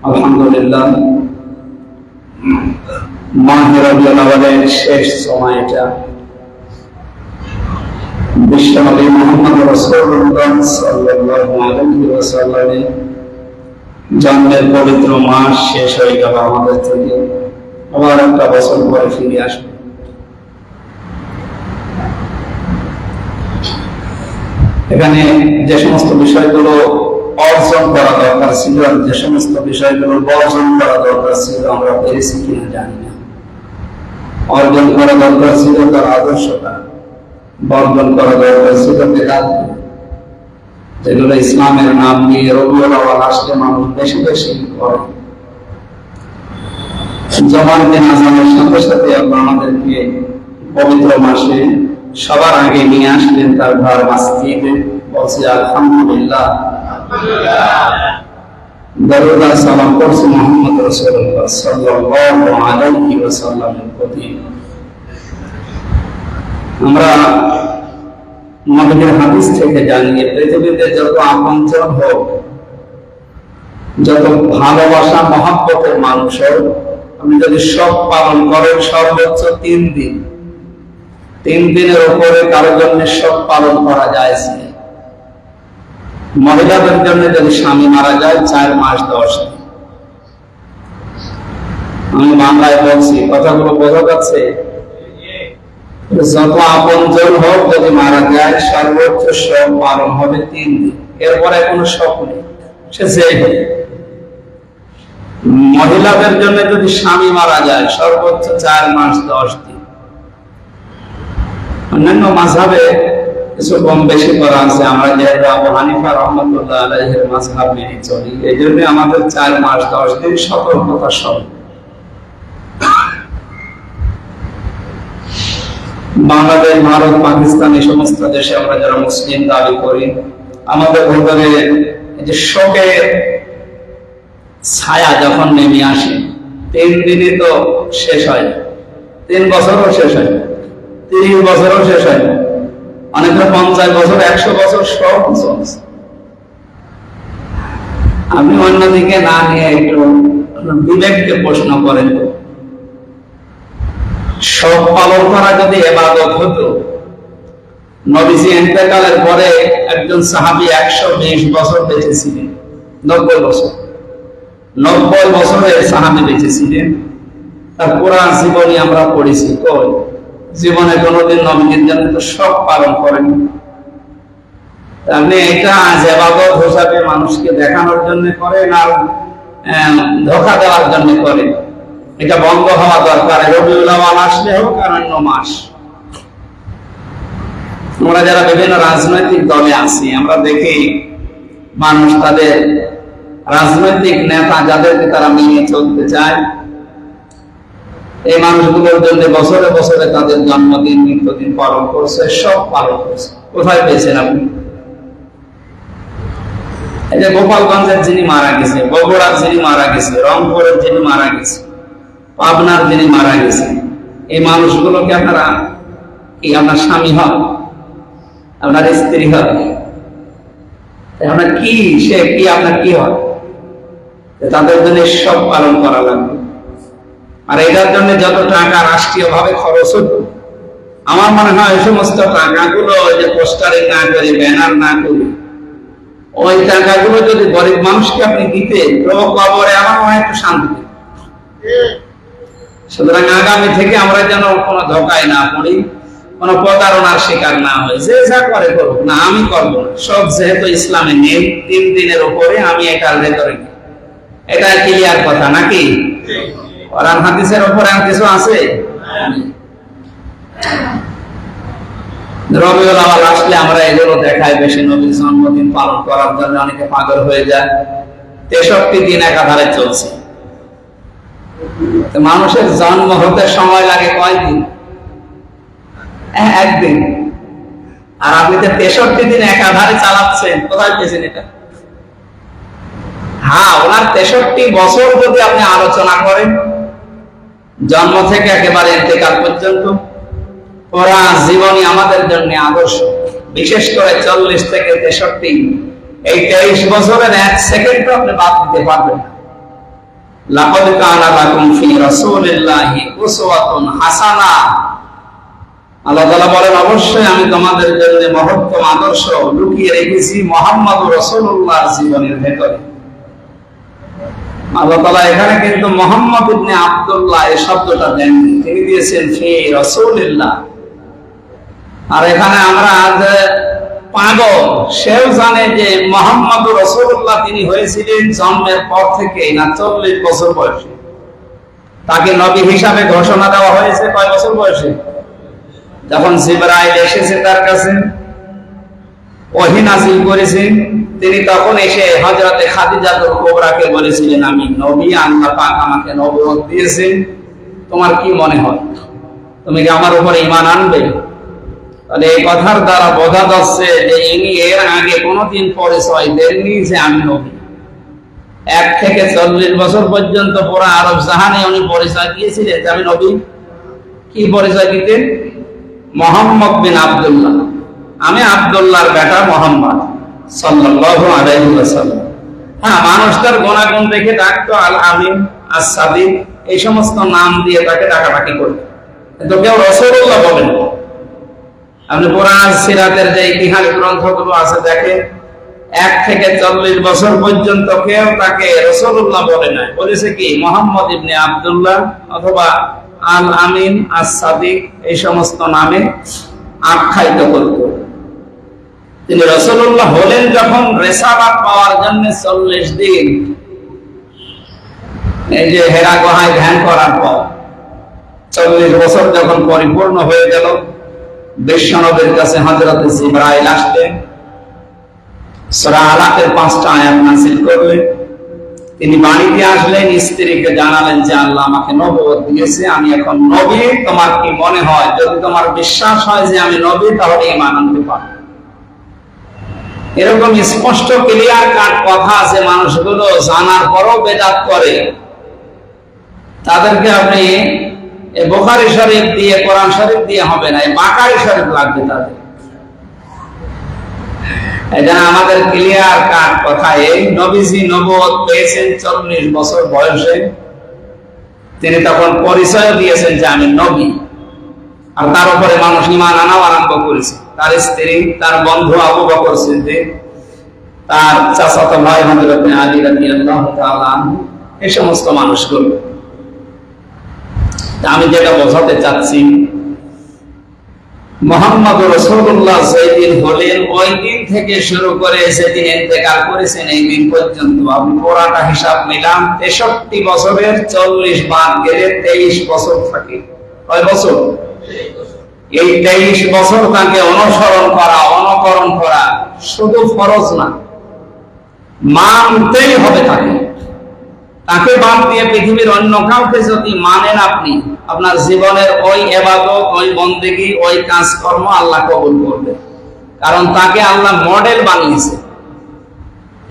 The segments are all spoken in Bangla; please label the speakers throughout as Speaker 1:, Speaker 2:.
Speaker 1: আলহামদুলিল্লাহ মাহে রবিউল আউয়ালের শেষ সময়টা বিশ্বনবী মুহাম্মদ রাসূলুল্লাহ সাল্লাল্লাহু আলাইহি ওয়াসাল্লামের জন্মের পবিত্র মাস শেষ হয়ে গেল আমাদের থেকে। আবার একটা বছর পরে ফিরে আসবে। এখানে যে সমস্ত বিষয়গুলো অর্জন করা দরকার ছিল, যে সমস্ত বিষয়গুলো বর্জন করা দরকার ছিল, আমরা পেরেছি কিনা জানি না। অর্জন করা দরকার ছিল তার আদর্শটা, বর্জন করা দরকার ছিল বেদাত, যেগুলো ইসলামের নাম নিয়ে রবিউল আউয়াল আসলে মানুষ বেশি বেশি করে। জমার দিন আজানের সাথে সাথে আল্লাহ আমাদেরকে পবিত্র মাসে সবার আগে নিয়ে আসলেন তার ঘর মসজিদে। বলছি আলহামদুলিল্লাহ, দরুদ আর সালাম করছি মুহাম্মদ রাসূলুল্লাহ সাল্লাল্লাহু আলাইহি ওয়াসাল্লামের প্রতি। আমরা নবীর হাদিস থেকে জানি পৃথিবীতে যত আপনজন হোক, যত ভালোবাসা মহব্বতের মানুষ হোক, আপনি যদি সব পালন করেন সর্বোচ্চ 3 দিন, 3 দিনের উপরে কারোর জন্য সব পালন করা যায়। মহিলাদের জন্য যদি স্বামী মারা যায় 4 মাস 10 দিন। আমি বাংলায় বলছি, কথাগুলো বোঝা যাচ্ছে? যত আপনজন হোক যদি মারা যায় সর্বোচ্চ সব পালন হবে 3 দিন, এরপরে কোনো শখ নেই, সে যে হোক। মহিলাদের জন্য যদি স্বামী মারা যায় সর্বোচ্চ 4 মাস 10 দিন। অন্যান্য মাযহাবে কিছু কম বেশি করা আছে। আমরা যেহেতু আবু হানিফা রাহমাতুল্লাহ আলাইহির মাযহাব মেনে চলি, এই জন্য আমাদের 4 মাস 10 দিন সতর্কতা সব। বাংলাদেশ, ভারত, পাকিস্তান এই সমস্ত দেশে আমরা যারা মুসলিম দাবি করি, আমাদের ভেতরে এই যে শোকের ছায়া যখন নেমে আসে 3 দিনে তো শেষ হয় না, 3 বছরও শেষ হয় না, 30 বছরও শেষ হয় না, অনেকে 50 বছর 100 বছর সব চলছে। আপনি অন্যদিকে না নিয়ে একটু বিবেককে প্রশ্ন করেন তো, সব পালন করা যদি ইবাদত হতো, নবীজি ইন্তেকালের পরে একজন সাহাবী 120 বছর বেঁচে ছিলেন, 90 বছর, 90 বছরের সাহাবী বেঁচে ছিলেন। তার পুরা জীবনী আমরা পড়েছি, তো জীবনে কোনোদিন নবীজির জন্য তো সব পালন করেন। আপনি এটা ইবাদত হিসাবে মানুষকে দেখানোর জন্য করেন আর ধোঁকা দেওয়ার জন্য করেন। এটা বন্ধ হওয়া দরকার। রবিউল আউয়াল আসলে হোক আর অন্য মাস। আমরা যারা বিভিন্ন রাজনৈতিক দলে আছি, আমরা দেখি মানুষ তাদের রাজনৈতিক নেতা যাদেরকে তারা মেনে চলতে চায়, এই মানুষগুলোর জন্য বছরে বছরে তাদের জন্মদিন, মৃত্যুদিন পালন করছে, সব পালন করছে। কোথায় পেয়েছেন আপনি? এই যে গোপালগঞ্জের যিনি মারা গেছে, বগুড়ার যিনি মারা গেছে, রংপুরের যিনি মারা গেছে, পাবনার যিনি মারা গেছে, এই মানুষগুলোকে আপনারা কি আপনার স্বামী হয়, আপনার স্ত্রী হয়, আপনার কি, সে কি, আপনার কি হয়? তাদের জন্য সব পালন করা লাগবে। আর এটার জন্য যত টাকা রাষ্ট্রীয় ভাবে খরচ হতো, আমার মনে হয় এই সমস্ত টাকাগুলো যে পোস্টারিং না করে, ব্যানার না করে, ওই টাকাগুলো যদি গরিব মানুষকে আপনি দিতেন, কবরে আমার মনে হয় একটু শান্তি। সুতরাং আগামী থেকে আমরা যেন কোনো ধোকায় না পড়ি, কোনো প্রতারণার শিকার না হয়। যে যা করে করুক না, আমি করবো না। সব যেহেতু ইসলামে নেই, 3 দিনের উপরে আমি এটার ভেতরে, এটা ক্লিয়ার কথা নাকি? কোরআন হাদিসের উপরে আর কিছু আছে? রবিউল আউয়াল আসলে আমরা এগুলো দেখাই বেশি। নবীর জন্মদিন পালন করার জন্য অনেকে পাগল হয়ে যায়। 63 দিন একাধারে চলছে। মানুষের জন্ম হতে সময় লাগে কয়দিন? 1 দিন। আর আপনি তো 63 দিন একাধারে চালাচ্ছেন, কোথায় পেয়েছেন এটা? হ্যাঁ, ওনার 63 বছর যদি আপনি আলোচনা করেন, জন্ম থেকে একেবারে ইন্তেকাল পর্যন্ত, ওরা জীবনী আমাদের জন্য আদর্শ। বিশেষ করে 40 থেকে 63, এই 23 বছরের 1 সেকেন্ড আপনি বাদ দিতে পারবেন না। লাকাদ কানা লাকুম ফি রাসূলিল্লাহি উসওয়াতুন হাসানাহ। আল্লাহ তাআলা বলেন, অবশ্যই আমি তোমাদের জন্য মহত্তম আদর্শ লুকিয়ে রেখেছি মুহাম্মদুর রাসূলুল্লাহর জীবনের ভেতরে। আল্লাহ তাআলা এখানে কিন্তু মুহাম্মদ ইবনে আব্দুল্লাহ এই শব্দটা দেননি, তিনি দিয়েছেন ফি রাসূলিল্লাহ। আর এখানে আমরা আজ পাগল, সেও জানে যে মুহাম্মদুর রাসূলুল্লাহ তিনি হয়েছিলেন জন্মের পর থেকে না 40 বছর বয়সে। তাকে নবী হিসাবে ঘোষণা দেওয়া হয়েছে কয় বছর বয়সে? যখন জিবরাইল এসেছে তার কাছে, ওহী নাযিল করেছে, তিনি তখন এসে হযরতে খাদিজাতুল কুবরাকে বলেছিলেন, আমি নবী, আল্লাহ পাক আমাকে নবুয়ত দিয়েছেন, তোমার কি মনে হয়, তুমি কি আমার উপরে ঈমান আনবে? তাহলে এই কথার দ্বারা বোঝা যাচ্ছে যে ইনি এর আগে কোনোদিন পরিচয় দেননি যে আমি নবী। 1 থেকে 40 বছর পর্যন্ত পুরো আরব জাহানে উনি পরিচয় দিয়েছিলেন যে আমি নবী। কি পরিচয় দিতেন? মুহাম্মদ বিন আব্দুল্লাহ, আমি আব্দুল্লাহর বেটা মুহাম্মদ সাল্লাল্লাহু আলাইহি ওয়াসাল্লাম। হ্যাঁ, মানুষ তার গুণাগুণ দেখে ডাকতো আল আমিন, আস সাদিক, এই সমস্ত নাম দিয়ে তাকে ডাকাডাকি করতো, কিন্তু কেউ রাসূলুল্লাহ বলেন না। আপনি পুরাণ সিরাতের যে ইতিহাস গ্রন্থগুলো আছে দেখেন, 1 থেকে 40 বছর পর্যন্ত কেউ তাকে রাসূলুল্লাহ বলে না, বলেছে কি মুহাম্মদ ইবনে আব্দুল্লাহ অথবা আল আমিন, আস সাদিক, এই সমস্ত নামে আখ্যায়িত করত। তিনি রাসূলুল্লাহ হলেন যখন রিসালাত পাওয়ার জন্য 40 দিন এই যে হেরা গুহায় ধ্যান করার পর 40 বছর যখন পরিপূর্ণ হয়ে গেল, বিশ্বনবীর কাছে হযরত জিবরাইল আসলেন, সূরা আলাকের 5টা আয়াত নাযিল করলেন। তিনি বাড়িতে আসলেন, স্ত্রীকে জানালেন যে আল্লাহ আমাকে নবুয়ত দিয়েছে, আমি এখন নবী, তোমার কি মনে হয়? যদি তোমার বিশ্বাস হয় যে আমি নবী, তাহলে ঈমান আনতে পারো। এরকম স্পষ্ট ক্লিয়ার কাট কথা আছে, মানুষগুলো জানার পরও বেদাত করে। তাদেরকে আপনি বুখারী শরীফ দিয়ে, কোরআন শরীফ দিয়ে হবে না, বাকারি শরীফ লাগবে তাদের। এজন্য আমাদের ক্লিয়ার কাট কথা, এই নবীজি নবুয়ত পেয়েছেন 40 বছর বয়সে। তিনি তখন পরিচয় দিয়েছেন যে আমি নবী, আর তার উপরে মানুষ ঈমান আনাও আরম্ভ করেছে। তার স্ত্রী, তার বন্ধু আবু বকর সিদ্দিক, তার চাচাতো ভাই হযরত আলী রাদিয়াল্লাহু তাআলা আনহু, এই সমস্ত মানুষগুলো। আমি যেটা বোঝাতে চাচ্ছি, মুহাম্মদুর রাসূলুল্লাহ যেদিন হলেন ওই দিন থেকে শুরু করে যেদিন ইন্তেকাল করেছেন এই দিন পর্যন্ত আপনি পুরাটা হিসাব নিলাম, 63 বছরের 40 বাদ গেলে 23 বছর থাকে। কয় বছর? এই 23 বছর তাকে অনুসরণ করা, অনুকরণ করা শুধু ফরজ না, মানতেই হবে তাকে। তাকে বাদ দিয়ে পৃথিবীর অন্য কাউকে যদি মানেন আপনি, আপনার জীবনের ওই ইবাদত, ওই বন্দেগী, ওই কাজকর্ম আল্লাহ কবুল করবে। কারণ তাকে আল্লাহ মডেল বানিয়েছে,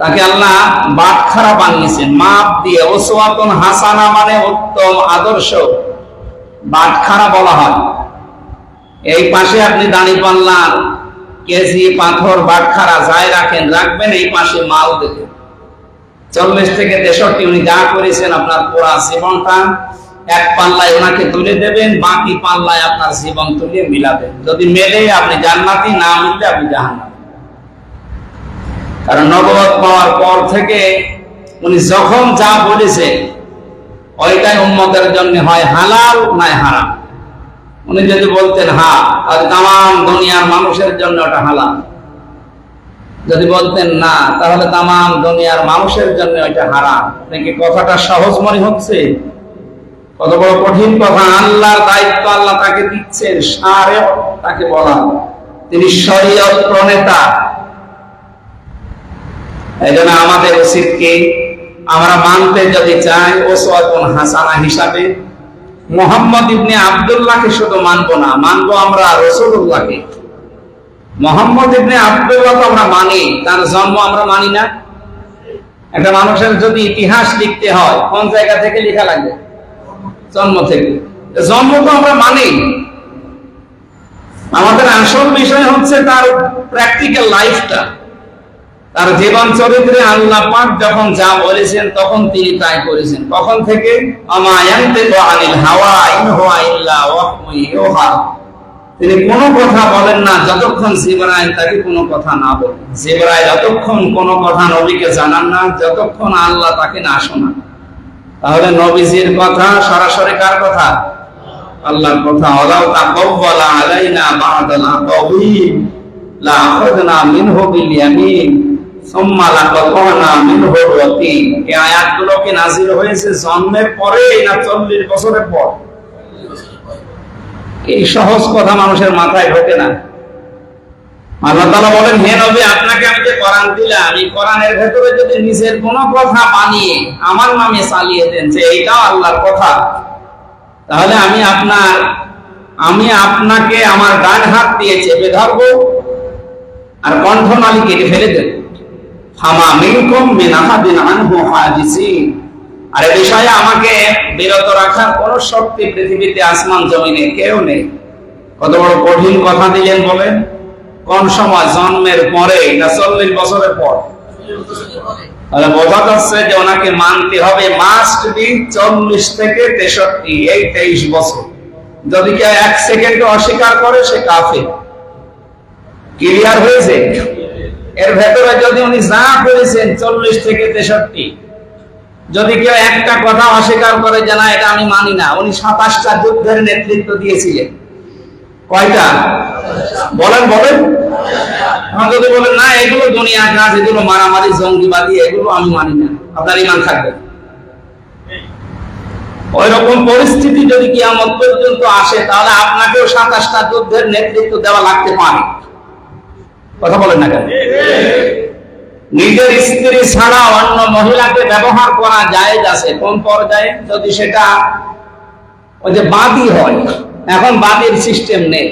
Speaker 1: তাকে আল্লাহ বাটখারা বানিয়েছেন মাপ দিয়ে। উসওয়াতুন হাসানা মানে উত্তম আদর্শ, বাটখারা বলা হয়। এই পাশে আপনি দাঁড়িপাল্লার কেজি, পাথর, বাটখারা যাই রাখেন, রাখবেন এই পাশে মাল দেখে। 40 থেকে 63 উনি যা করেছেন আপনার পুরা জীবনটা এক পাল্লায় ওনাকে তুলে দেবেন, বাকি পাল্লায় আপনার জীবন তুলে মিলাবেন। যদি মেলে আপনি জান্নাতি, না মিললে আপনি জাহান্নামী। কারণ নবুয়ত পাওয়ার পর থেকে উনি যখন যা বলেছে ওইটাই উম্মতের জন্য হয় হালাল নয় হারাম। উনি যদি বলতেন হ্যাঁ, তাহলে তাম দুনিয়ার মানুষের জন্য ওটা হালাল। যদি বলতেন না, তাহলে তাম দুনিয়ার মানুষের জন্য ওইটা হারাম। নাকি কথাটা সহজ মনে হচ্ছে? কত বড় কঠিন কথা। আল্লাহর দায়িত্ব আল্লাহ তাকে দিচ্ছেন, শারেও তাকে বলা, তিনি শরীয়ত প্রণেতা। এজন্য আমাদের উচিত কি, আমরা মানতে যদি চাই উসওয়াতুন হাসানা হিসাবে মুহাম্মদ ইবনে আব্দুল্লাহকে শুধু মানবো না, মানবো আমরা রাসূলুল্লাহকে। মুহাম্মদ ইবনে আব্দুল্লাহ তো আমরা মানি, তার জন্ম আমরা মানি না। একটা মানুষের যদি ইতিহাস লিখতে হয় কোন জায়গা থেকে লেখা লাগবে? জন্ম থেকে। জন্ম তো আমরা মানি, আমাদের আসল বিষয় হচ্ছে তার প্র্যাকটিক্যাল লাইফটা। তার জীবন চরিত্রে আল্লাহ পাক যখন যা বলেছেন তখন তিনি তাই করেছেন। কখন থেকে? আমা ইয়ানতিকু আনিল হাওয়া ইন হুয়া ইল্লা ওয়াহয়ুন ইউহা। তিনি কোনো কথা বলেন না যতক্ষণ জিবরাইল তাকে কোনো কথা না বলেন। জিবরাইল যতক্ষণ কোনো কথা নবীকে জানান না যতক্ষণ আল্লাহ তাকে না শোনান। তাহলে নবীজির কথা সরাসরি কার কথা? আল্লাহর কথা। ওয়ালাউ তাকাব্বালা আলাইনা বা'দাল আকাবির লা আখাযনা মিনহু বিল ইয়ামিন সুম্মা লাকাতানা মিনহু ওয়াতিন। এই আয়াতগুলো কি নাযিল হয়েছে জন্মের পরে না 40 বছরের পর? এই সহজ কথা মানুষের মাথায় ঢোকে না। আল্লাহ তাআলা বলেন, হে নবী, আপনাকে আমি যে কোরআন দিলাম, এই কোরআনের ভেতরে যদি নিজের কোনো কথা বানিয়ে আমার নামে চালিয়ে দেন যে এটাও আল্লাহর কথা, তাহলে আমি আপনাকে আমার ডান হাত দিয়ে চেপে ধরবো আর কণ্ঠনালী কেটে ফেলে দেব। ফামা মিনকুম মিন আহাদিন আনহু হাজিসিন। আর এই বিষয়ে আমাকে বিরত রাখার কোন শক্তি পৃথিবীতে আসমান জমিনে কেউ নেই। কত বড় কঠিন কথা দিলেন বলেন। কোন সময়? জন্মের পরে না 40 বছরের পর? তাহলে বোঝা যাচ্ছে যে ওনাকে মানতে হবে মাস্ট বি 40 থেকে 63, এই 23 বছর। যদি কেউ 1 সেকেন্ড অস্বীকার করে সে কাফের। ক্লিয়ার হয়েছে? এর ভেতরে যদি উনি যা করেছেন 40 থেকে 63, যদি কেউ একটা কথা অস্বীকার করে যে না এটা আমি মানি না, উনি 27টা যুদ্ধের নেতৃত্ব দিয়েছিলেন। কয়টা? বলেন। যদি বলেন না এগুলো দুনিয়ার কাজ, এগুলো মারামারি জঙ্গিবাদী, এগুলো আমি মানি না, আপনার ঈমান থাকবে। ওই রকম পরিস্থিতি যদি কিয়ামত পর্যন্ত আসে তাহলে আপনাকেও 27টা যুদ্ধের নেতৃত্ব দেওয়া লাগতে পারে। কথা বলেন না কেন? নিজের স্ত্রী ছাড়া অন্য মহিলাকে ব্যবহার করা জায়েজ আছে। কোন পর্যায়ে? যদি সেটা ওই যে বাদী হয়। এখন বাদীর সিস্টেম নেই,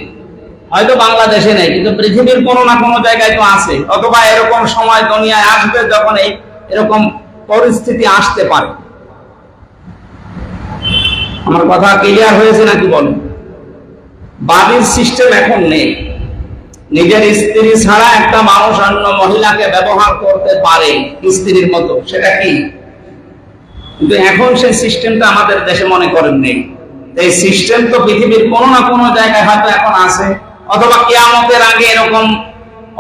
Speaker 1: হয়তো বাংলাদেশে নেই, কিন্তু পৃথিবীর কোনো না কোনো জায়গায় তো আছে। অথবা এরকম সময় দুনিয়ায় আসবে যখন এরকম পরিস্থিতি আসতে পারে। আমার কথা ক্লিয়ার হয়েছে নাকি বলেন? বাদীর সিস্টেম এখন নেই। নিজের স্ত্রী ছাড়া একটা মানুষ অন্য মহিলাকে ব্যবহার করতে পারে স্ত্রীর মতো, সেটা কি? কিন্তু এখন সেই সিস্টেমটা আমাদের দেশে মনে করেন নেই। এই সিস্টেম তো পৃথিবীর কোনো না কোনো জায়গায় হয়তো এখন আছে, অথবা কিয়ামতের আগে এরকম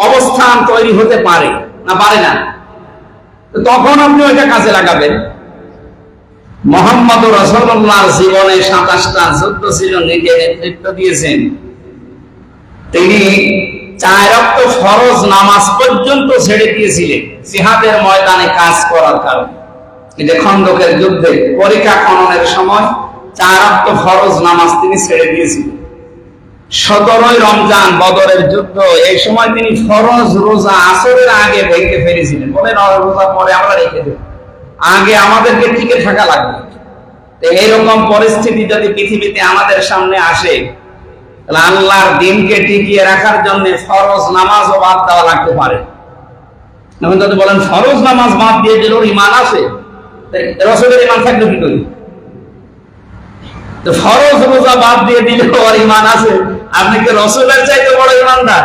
Speaker 1: অবস্থান তৈরি হতে পারে, না পারে না? তখন আপনি ওইটা কাজে লাগাবেন। মুহাম্মদ রাসূলুল্লাহর জীবনে 27টা যুদ্ধ ছিল, নিজে নেতৃত্ব দিয়েছেন। তিনি 4 ওয়াক্ত ফরজ নামাজ পর্যন্ত ছেড়ে দিয়েছিলেন জিহাদের ময়দানে কাজ করার কারণে। এই যে খন্দকের যুদ্ধে পরীক্ষা খননের সময় 4 ওয়াক্ত ফরজ নামাজ তিনি ছেড়ে দিয়েছিলেন। 17ই রমজান বদরের যুদ্ধ, এই সময় তিনি ফরজ রোজা আসরের আগে ভেঙে ফেলেছিলেন। বলেন রোজা পরে আমরা রেখে দেব, আগে আমাদেরকে টিকে থাকা লাগবে। তো এইরকম পরিস্থিতি যদি পৃথিবীতে আমাদের সামনে আসে, তাহলে আল্লাহর দিনকে টিকিয়ে রাখার জন্য ফরজ নামাজও বাদ দেওয়া লাগতে পারে। এখন যদি বলেন ফরজ নামাজ বাদ দিয়ে দিল ঈমান আছে, রাসূলের ঈমান থাকলে কি করি? তো ফরজ রোজা বাদ দিয়ে দিলে ওর ঈমান আছে, আপনি কি রাসূলের চাইতে বড় ঈমানদার?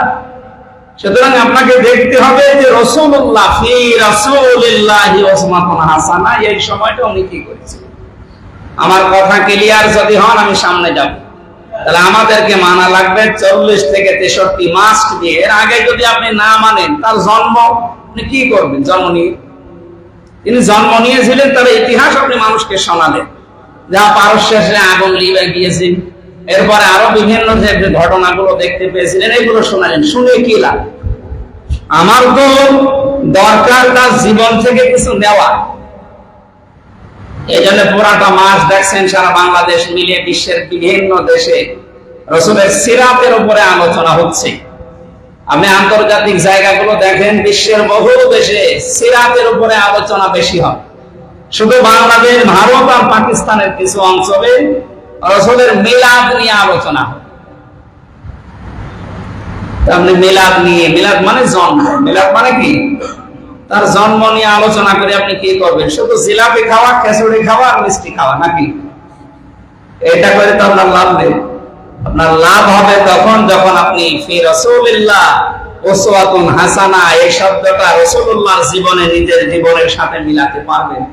Speaker 1: সুতরাং আপনাকে দেখতে হবে যে রাসূলুল্লাহ ফি রাসূলিল্লাহি উসওয়াতুন হাসানা, এই সময়টা উনি কি করেছেন। আমার কথা ক্লিয়ার যদি হন আমি সামনে যাব। তাহলে আমাদেরকে মানা লাগবে 40 থেকে 63 মাস্ট দিয়ে। এর আগে যদি আপনি না মানেন, তার জন্ম আপনি কি করবেন? জন্ম নিয়ে তিনি জন্ম নিয়েছিলেন, তার ইতিহাস আপনি মানুষকে শোনালেন, যা পারস্যে আগুন লিবে গিয়েছেন, এরপরে আরো বিভিন্ন যে ঘটনাগুলো দেখতে পেয়েছিলেন, এগুলো শোনালেন। শুনে কি লাভ? আমার তো দরকার তার জীবন থেকে কিছু নেওয়া। এই জন্য পুরাটা মাস দেখছেন সারা বাংলাদেশ মিলিয়ে বিশ্বের বিভিন্ন দেশে রাসূলের সিরাতের উপরে আলোচনা হচ্ছে। আপনি আন্তর্জাতিক জায়গাগুলো দেখেন, বিশ্বের বহু দেশে সিরাতের উপরে আলোচনা বেশি হয়। শুধু বাংলাদেশ, ভারত আর পাকিস্তানের কিছু অঞ্চলে রাসূলের মিলাদ নিয়ে আলোচনা হয়। আপনি মিলাদ নিয়ে, মিলাদ মানে জন্ম, মিলাদ মানে কি? তার জন্ম নিয়ে আলোচনা করে আপনি কি করবেন? শুধু জিলাপি খাওয়া, খিচুড়ি খাওয়া আর মিষ্টি খাওয়া নাকি? এটা করে তো আপনার লাভ নেই। আপনার লাভ হবে তখন যখন আপনি ফি রাসূলিল্লাহ উসওয়াতুন হাসানা এই শব্দটা রাসূলুল্লাহর জীবনে নিজের জীবনের সাথে মিলাতে পারবেন?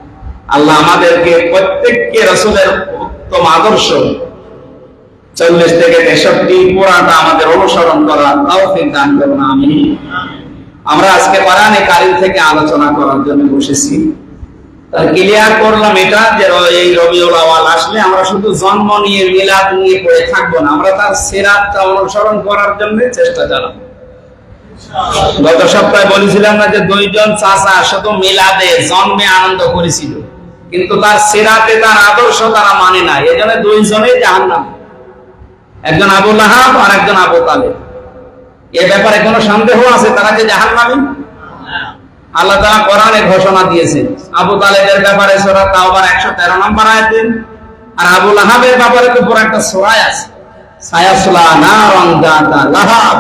Speaker 1: আল্লাহ আমাদেরকে প্রত্যেককে রাসূলের উত্তম আদর্শ 40 থেকে 63 পুরাটা আমাদের অনুসরণ করার তৌফিক দান করুন, আমিন। আমরা আজকে কোরআনে কারীম থেকে আলোচনা করার জন্য বসেছি। তার ক্লিয়ার করলাম এটা যে এই রবিউল আউয়াল আসলে আমরা শুধু জন্ম নিয়ে মিলাদ নিয়ে পড়ে থাকবো না, আমরা তার সিরাতটা অনুসরণ করার জন্য চেষ্টা চালাবো। গত সপ্তাহে বলেছিলাম না যে দুইজন চাচা শুধু মিলাদে জন্মে আনন্দ করেছিল, কিন্তু তার সিরাতে তার আদর্শ তারা মানে না, এজন্য দুইজনেই জাহান্নাম। একজন আবু লাহাব আর একজন আবু তালেব। এ ব্যাপারে কোনো সন্দেহ আছে তারা যে জাহান্নামী? আল্লাহ তাআলা কোরআনে ঘোষণা দিয়েছেন আবু তালেবের ব্যাপারে সূরা তাওবার 113 নম্বর আয়াতে, আর আবু লাহাবের ব্যাপারে তো পুরো একটা সূরা আছে, সায়াসলা নারান যাতা লাহাব।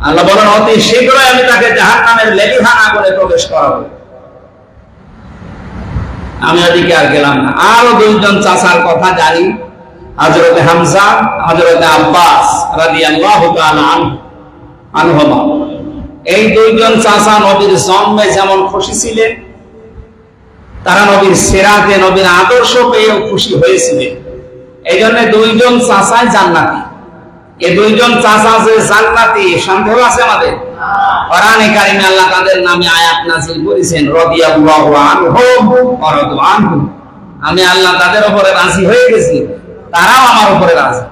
Speaker 1: আল্লাহ বলেন অতি শীঘ্রই আমি তাকে জাহান্নামের লেলিহান আগুনে প্রবেশ করাবো। আমি ওদিকে আর গেলাম না। আরো দুইজন চাচার কথা জানি, হযরত হামজা, হযরত আব্বাস রাদিয়াল্লাহু তাআলা আনহুমা। এই দুইজন চাচা নবীর জন্মে যেমন খুশি ছিলেন, তারা নবীর সিরাতে নবীর আদর্শ পেয়েও খুশি হয়েছিলেন। এই জন্য দুইজন চাচাই জান্নাতি। এই দুইজন চাচা যে জান্নাতি সন্দেহ আছে আমাদের? কোরআনে কারিমে আল্লাহ তাদের নামে আয়াত নাযিল করেছেন, রাদিয়াল্লাহু আনহুম ওয়া রাদু আনহু। আমি আল্লাহ তাদের উপরে রাজি হয়ে গেছি, তারাও আমার উপরে রাজি।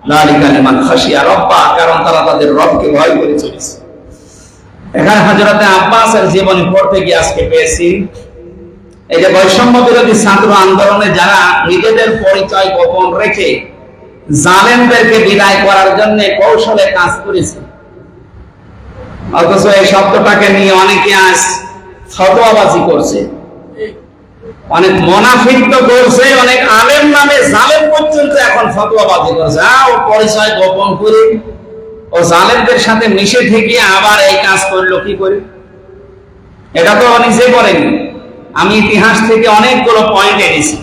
Speaker 1: যালিকা লিমান খাশিয়া রাব্বা, কারণ তারা তাদের রবকে ভয় করে চলেছে। এখানে হযরত আব্বাসের জীবনী পড়তে গিয়ে আজকে পেয়েছি এই যে বৈষম্য বিরোধী ছাত্র আন্দোলনে যারা নিজেদের পরিচয় গোপন রেখে জালেমদেরকে বিদায় করার জন্য কৌশলে কাজ করেছে, অথচ এই শব্দটাকে নিয়ে অনেকে আজ ফতোয়াবাজি করছে, অনেক মুনাফিক তো করছে, অনেক আলেম নামে জালেম পর্যন্ত এখন ফতোয়াবাজি করছে। ও পরিচয় গোপন করে ও জালেমদের সাথে মিশে থেকে আবার এই কাজ করলো কি করে? এটা তো নিজে করেনি, আমি ইতিহাস থেকে অনেকগুলো পয়েন্ট এনেছি।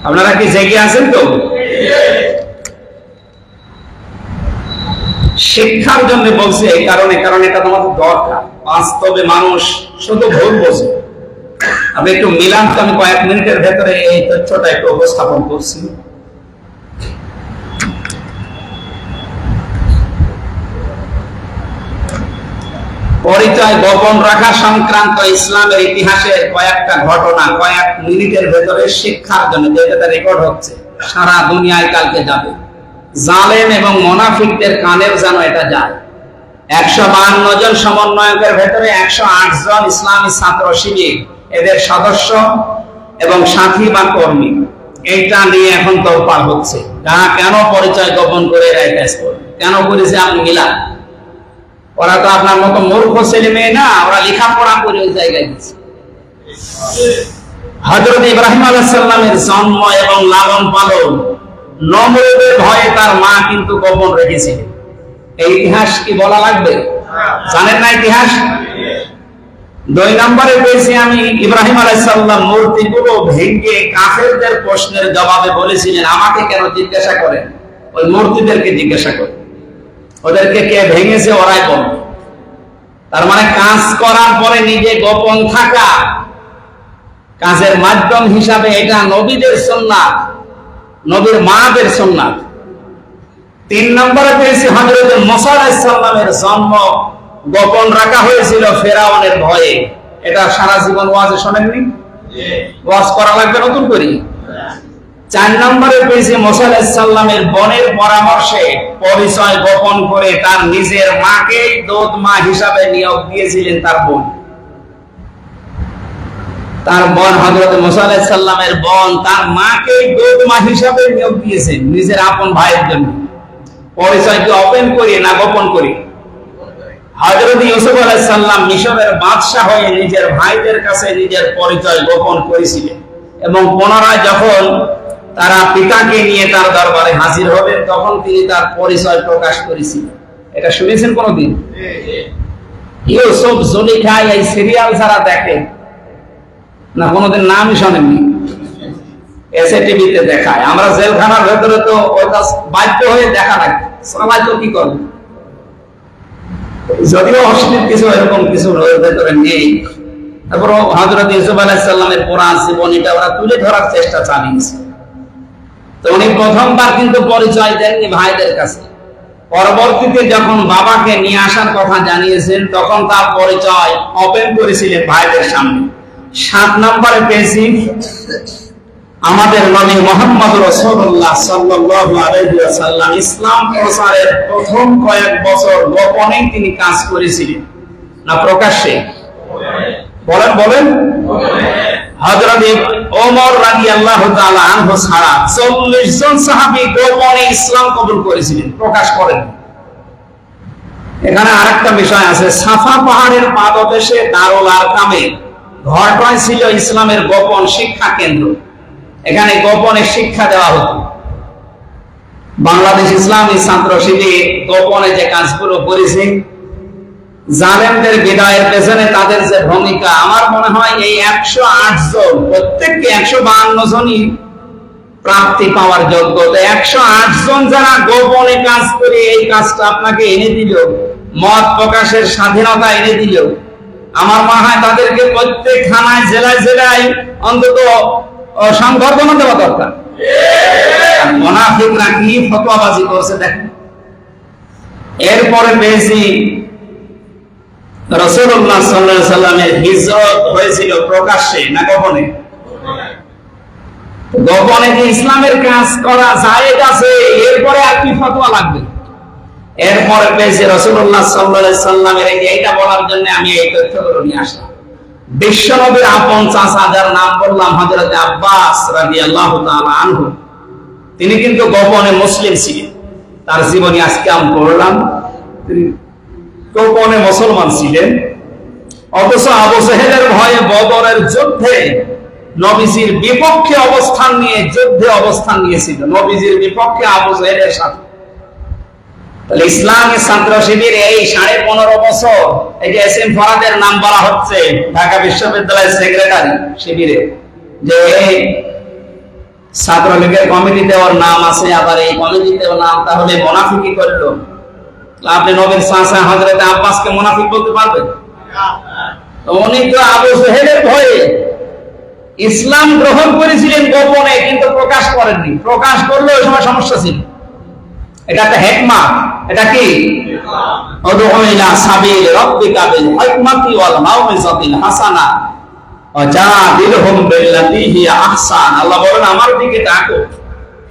Speaker 1: আপনারা কি জেগে আছেন তো? শিক্ষার জন্য বলছে এই কারণে, কারণ এটা তোমাদের দরকার। বাস্তবে মানুষ শুধু ভুল বোঝে। আমি একটু মিলান, আমি কয়েক মিনিটের ভেতরে এই তথ্যটা একটু উপস্থাপন করছি। পরিচয় গোপন রাখা সংক্রান্ত ইসলামের ইতিহাসের কয়েকটা ঘটনা কয়েক মিনিটের ভেতরে শিক্ষার জন্য, যেটা রেকর্ড হচ্ছে, সারা দুনিয়ায় কালকে যাবে। জালেম এবং মুনাফিকদের কানেও যেন এটা যায়। 152 জন সমন্বয়কের ভেতরে 108 জন ইসলামী ছাত্র শিবির, এদের সদস্য এবং সাথী বা কর্মী। এইটা নিয়ে এখন তোলপাড় হচ্ছে, যারা কেন পরিচয় গোপন করে কেন করেছে আপনি মিলাদ? ওরা তো আপনার মতো মূর্খ ছেলে মেয়ে না, ওরা লেখাপড়া করে ওই জায়গায় গেছে। হযরত ইব্রাহিম আলাইহিস সালামের জন্ম এবং লালন পালন নমরুদের ভয়ে তার মা কিন্তু গোপন রেখেছিলেন। এই ইতিহাস কি বলা লাগবে? জানেন না ইতিহাস? 2 নম্বরে পেয়েছি আমি ইব্রাহিম আলাইহিস সালাম মূর্তিগুলো ভেঙে কাফেরদের প্রশ্নের জবাবে বলেছিলেন, আমাকে কেন জিজ্ঞাসা করেন, ওই মূর্তিদেরকে জিজ্ঞাসা করেন, ওদেরকে কে ভেঙেছে ওরাই বলবে। তার মানে কাজ করার পরে নিজে গোপন থাকা কাজের মাধ্যম হিসাবে এটা নবীদের সুন্নাত, নবীর মাদের সুন্নাত। 3 নম্বরে পেয়েছি হযরত মুসা আলাইহিস সালামের জন্ম গোপন রাখা হয়েছিল ফেরাউনের ভয়ে। এটা সারা জীবন ওয়াজে শোনেননি? ওয়াজ করা লাগবে নতুন করে। 4 নম্বরে পেয়েছি মুসা আলাইহিস সালামের বোনের পরামর্শে পরিচয় গোপন করে তার নিজের মাকে দুধ মা হিসাবে নিয়োগ দিয়েছিলেন তার বোন। তার বোন হযরত মুসা আলাইহিস সালামের বোন তার মাকে দুধ মা হিসাবে নিয়োগ দিয়েছেন নিজের আপন ভাইয়ের জন্য। পরিচয়কে ওপেন করে না গোপন করে? হযরত ইউসুফ আলাইহিস সালাম মিশরের বাদশা হয়ে নিজের ভাইদের কাছে নিজের পরিচয় গোপন করেছিলেন এবং পুনরায় যখন তারা পিতাকে নিয়ে তার দরবারে হাজির হবেন তখন তিনি তার পরিচয় প্রকাশ করেছিলেন। এটা শুনেছেন কোনদিন? ইউসুফ জুলেখা এই সিরিয়াল যারা দেখে না, কোনদিন নামই শোনেননি? এসে টিভিতে দেখায়। আমরা জেলখানার ভেতরে তো ওই কাজ বাধ্য হয়ে দেখা লাগে, সবাই তো কি করবে? যদিও অশ্লীল কিছু এরকম কিছু ভেতরে নেই, তারপর হযরত ইউসুফ আলাইহিস সালামের পুরা জীবনীটা ওরা তুলে ধরার চেষ্টা চালিয়েছে। তো উনি প্রথমবার কিন্তু পরিচয় দেননি ভাইদের কাছে, পরবর্তীতে যখন বাবাকে নিয়ে আসার কথা জানিয়েছেন তখন তার পরিচয় ওপেন করেছিলেন ভাইদের সামনে। 7 নম্বরে পেয়েছি আমাদের নবী মুহাম্মদ রাসূলুল্লাহ সাল্লাল্লাহু আলাইহি ওয়াসাল্লাম ইসলাম প্রচারের প্রথম কয়েক বছর গোপনে তিনি কাজ করেছিলেন না প্রকাশ্যে? বলেন হযরত ওমর রাদিয়াল্লাহু তাআলা আনহু ছাড়া 40 জন সাহাবী গোপনে ইসলাম কবুল করেছিলেন, প্রকাশ করেন। এখানে আরেকটা বিষয় আছে, সাফা পাহাড়ের পাদদেশে দারুল আরকামে ঘরটাই ছিল ইসলামের গোপন শিক্ষা কেন্দ্র। এখানে গোপনে শিক্ষা দেওয়া হতো। বাংলাদেশ ইসলামী ছাত্র শিবির গোপনে যে কাজগুলো করেছে, জালেমদের বিদায়ের পেছনে তাদের যে ভূমিকা, আমার মনে হয় এই 108 জন প্রত্যেককে 152 জনই প্রাপ্তি পাওয়ার যোগ্য। 108 জন যারা গোপনে কাজ করে এই কাজটা আপনাকে এনে দিল, মত প্রকাশের স্বাধীনতা এনে দিল, আমার মনে হয় তাদেরকে প্রত্যেক থানায় জেলায় জেলায় অন্তত সংবর্ধনা দেওয়া দরকার। মুনাফিকরা কি ফতোয়াবাজি করছে দেখেন। এরপরে পেয়েছি রাসূলুল্লাহ সাল্লাল্লাহু আলাইহি ওয়াসাল্লামের হিজরত হয়েছিল প্রকাশ্যে না গোপনে? গোপনে কি ইসলামের কাজ করা জায়েজ আছে? এরপরে আর কি ফতোয়া লাগবে? এরপরে পেয়েছি রাসূলুল্লাহ সাল্লাল্লাহু আলাইহি ওয়াসাল্লামের এইটা বলার জন্য আমি এই তথ্যগুলো নিয়ে আসলাম। বিশ্বনবীর আপন চাচা যার নাম বললাম হযরত আব্বাস রাদিয়াল্লাহু তাআলা আনহু, তিনি কিন্তু গোপনে মুসলিম ছিলেন। তার জীবনী আজকে আমি পড়লাম, তিনি গোপনে মুসলমান ছিলেন। অথচ আবু জেহেলের ভয়ে বদরের যুদ্ধে নবীজির বিপক্ষে অবস্থান নিয়েছিল, নবীজির বিপক্ষে আবু জেহেলের সাথে। তাহলে ইসলামী ছাত্র শিবির এই 15.5 বছর, এই যে এস এম ফরাদের নাম বলা হচ্ছে ঢাকা বিশ্ববিদ্যালয়ের সেক্রেটারি শিবিরে, যে ছাত্রলীগের কমিটিতে ওর নাম আছে, আবার এই কমিটিতেও নাম, তাহলে মুনাফিকি করলো। আপনি নবীর চাচা হযরত আব্বাসকে মুনাফিক বলতে পারবেন? উনি তো আবু জেহেলের ভয়ে ইসলাম গ্রহণ করেছিলেন গোপনে, কিন্তু প্রকাশ করেননি। প্রকাশ করলে ওই সময় সমস্যা ছিল। এটা একটা হিকমত। এটা কি? উদউ ইলা সাবিল রাব্বিকা বিল হিকমাতি ওয়াল মাউইযাতিল হাসানা ওয়া জাদিলহুম বিল্লাতী হিয়া আহসান। আল্লাহ বলেন আমার দিকে ডাকো,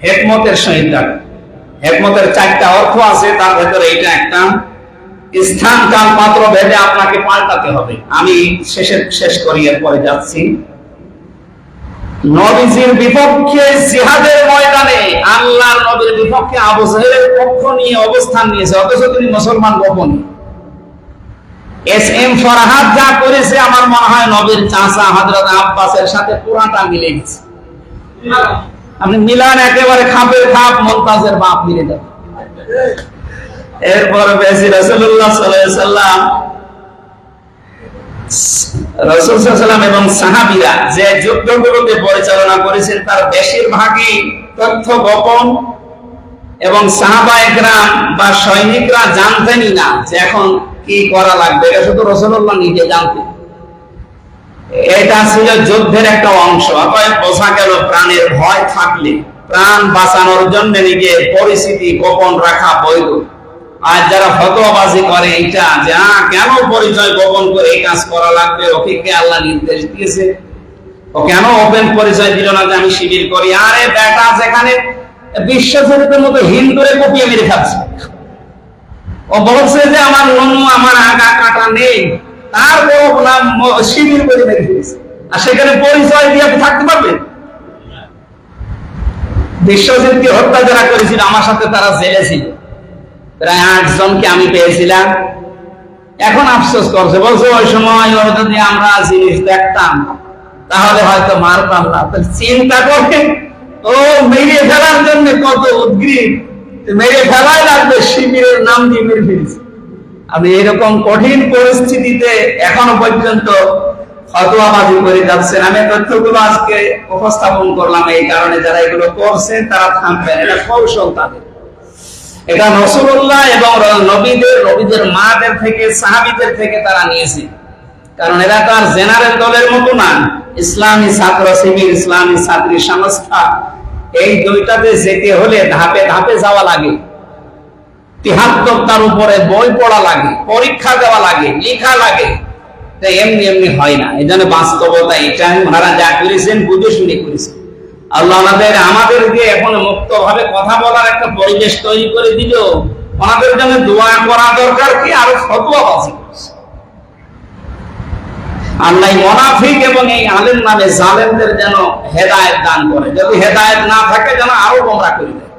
Speaker 1: হিকমতের সহিত ডাকো। হিকমতের 4টা অর্থ আছে, তার ভিতরে এটা একটা। স্থান কাল পাত্র ভেদে আপনাকে পাল্টাতে হবে। আমি শেষ করি, এরপরে যাচ্ছি। নবীজির বিপক্ষে জিহাদের ময়দানে আল্লাহর নবীর বিপক্ষে আবু জেহেলের পক্ষ নিয়ে অবস্থান নিয়েছে, অথচ তিনি মুসলমান গোপনে। এস এম ফরহাদ যা করেছে আমার মনে হয় নবীর চাচা হযরত আব্বাসের সাথে পুরাটা মিলে গেছে। আপনি মিলান একেবারে খাপের খাপ, মুমতাজের বাপ মিলে যাবে। এরপরে বেশি রাসূলুল্লাহ সাল্লাল্লাহু আলাইহি ওয়াসাল্লাম, রাসূল সাল্লাল্লাহু আলাইহি ওয়াসাল্লাম এবং সাহাবীরা যে যুদ্ধগুলোকে পরিচালনা করেছেন তার বেশিরভাগই তথ্য গোপন, এবং সাহাবায়ে কেরাম বা সৈনিকরা জানতেনই না যে এখন কি করা লাগবে। এটা শুধু রাসূলুল্লাহ নিজে জানতেন। এটা ছিল যুদ্ধের একটা অংশ। অতএব বোঝা গেল প্রাণের ভয় থাকলে প্রাণ বাঁচানোর জন্য নিজের পরিস্থিতি গোপন রাখা বৈধ। আর যারা ফতোয়াবাজি করে এটা যে কেন পরিচয় গোপন করে এই কাজ করা লাগবে, ওকে কে আল্লাহ নির্দেশ দিয়েছে, ও কেন ওপেন পরিচয় দিল না যে আমি শিবির করি? আরে বেটা, যেখানে বিশ্বজগতের মতো হিন্দুরে কপিয়ে মেরে খাচ্ছে, ও বলছে যে আমার অনু আমার আগা কাটা নেই, তারপর নাম শিবির করে মেরে ফেলেছে, আর সেখানে পরিচয় দিয়ে আপনি থাকতে পারবেন? বিশ্বজিৎকে হত্যা যারা করেছিল আমার সাথে তারা জেলে ছিল, প্রায় 8 জনকে আমি পেয়েছিলাম। এখন আফসোস করছে, বলছে ওই সময় ওর যদি আমরা জিনিস দেখতাম তাহলে হয়তো মারতাম না। চিন্তা করে ও মেরে ফেলার জন্য কত উদ্গ্রীব, মেরে ফেলাই লাগবে, শিবিরের নাম দিয়ে মেরে ফেলেছে। আমি এরকম কঠিন পরিস্থিতিতে এখনো পর্যন্ত ফতোয়াবাজি করে যাচ্ছেন। আমি তথ্যগুলো আজকে উপস্থাপন করলাম এই কারণে, যারা এগুলো করছে তারা থামবেন, এটা কৌশল তাদের। এটা রাসূলুল্লাহ এবং নবীদের মাদের থেকে, সাহাবীদের থেকে তারা নিয়েছে। কারণ এরা তো আর জেনারেল দলের মতো না। ইসলামী ছাত্র শিবির, ইসলামী ছাত্রী সংস্থা, এই দুইটাতে যেতে হলে ধাপে ধাপে যাওয়া লাগে। ৭৩টার উপরে বই পড়া লাগে, পরীক্ষা দেওয়া লাগে, লেখা লাগে। এমনি এমনি হয় না। এই জন্য বাস্তবতা এটা, ওনারা যা করেছেন বুঝে শুনে করেছেন। আল্লাহ আমাদেরকে এখন মুক্ত ভাবে কথা বলার একটা পরিবেশ তৈরি করে দিল। ওনাদের জন্য দোয়া করা দরকার কি, আরো ফতোয়াবাজি করছে। আল্লাহ মুনাফিক এবং এই আলেম নামে জালেমদের যেন হেদায়েত দান করে। যদি হেদায়েত না থাকে যেন আরো গোমরাহ করে দেয়।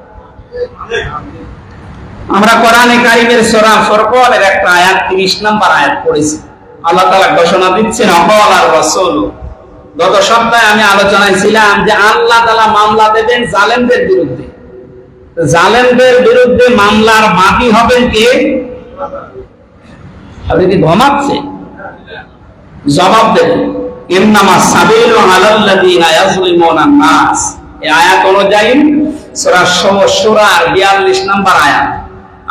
Speaker 1: আমরা কোরআনে কারীমের সূরা ফুরকানের একটা আয়াত 30 নম্বর আয়াত পড়েছি। আল্লাহ তাআলা ঘোষণা দিচ্ছেন, আল্লাহর রাসূল। গত সপ্তাহে আমি আলোচনায় ছিলাম যে আল্লাহ তাআলা মামলা দেবেন জালেমদের বিরুদ্ধে। জালেমদের বিরুদ্ধে মামলার বাদী হবেন কে? আপনি কি ঘুমাচ্ছেন? জবাব দেবেন, ইন্নামা সাবিলু আলাল্লাযিনা ইয়াজলিমুনা নাস। এই আয়াত অনুযায়ী সূরা শুরার 42 নম্বর আয়াত।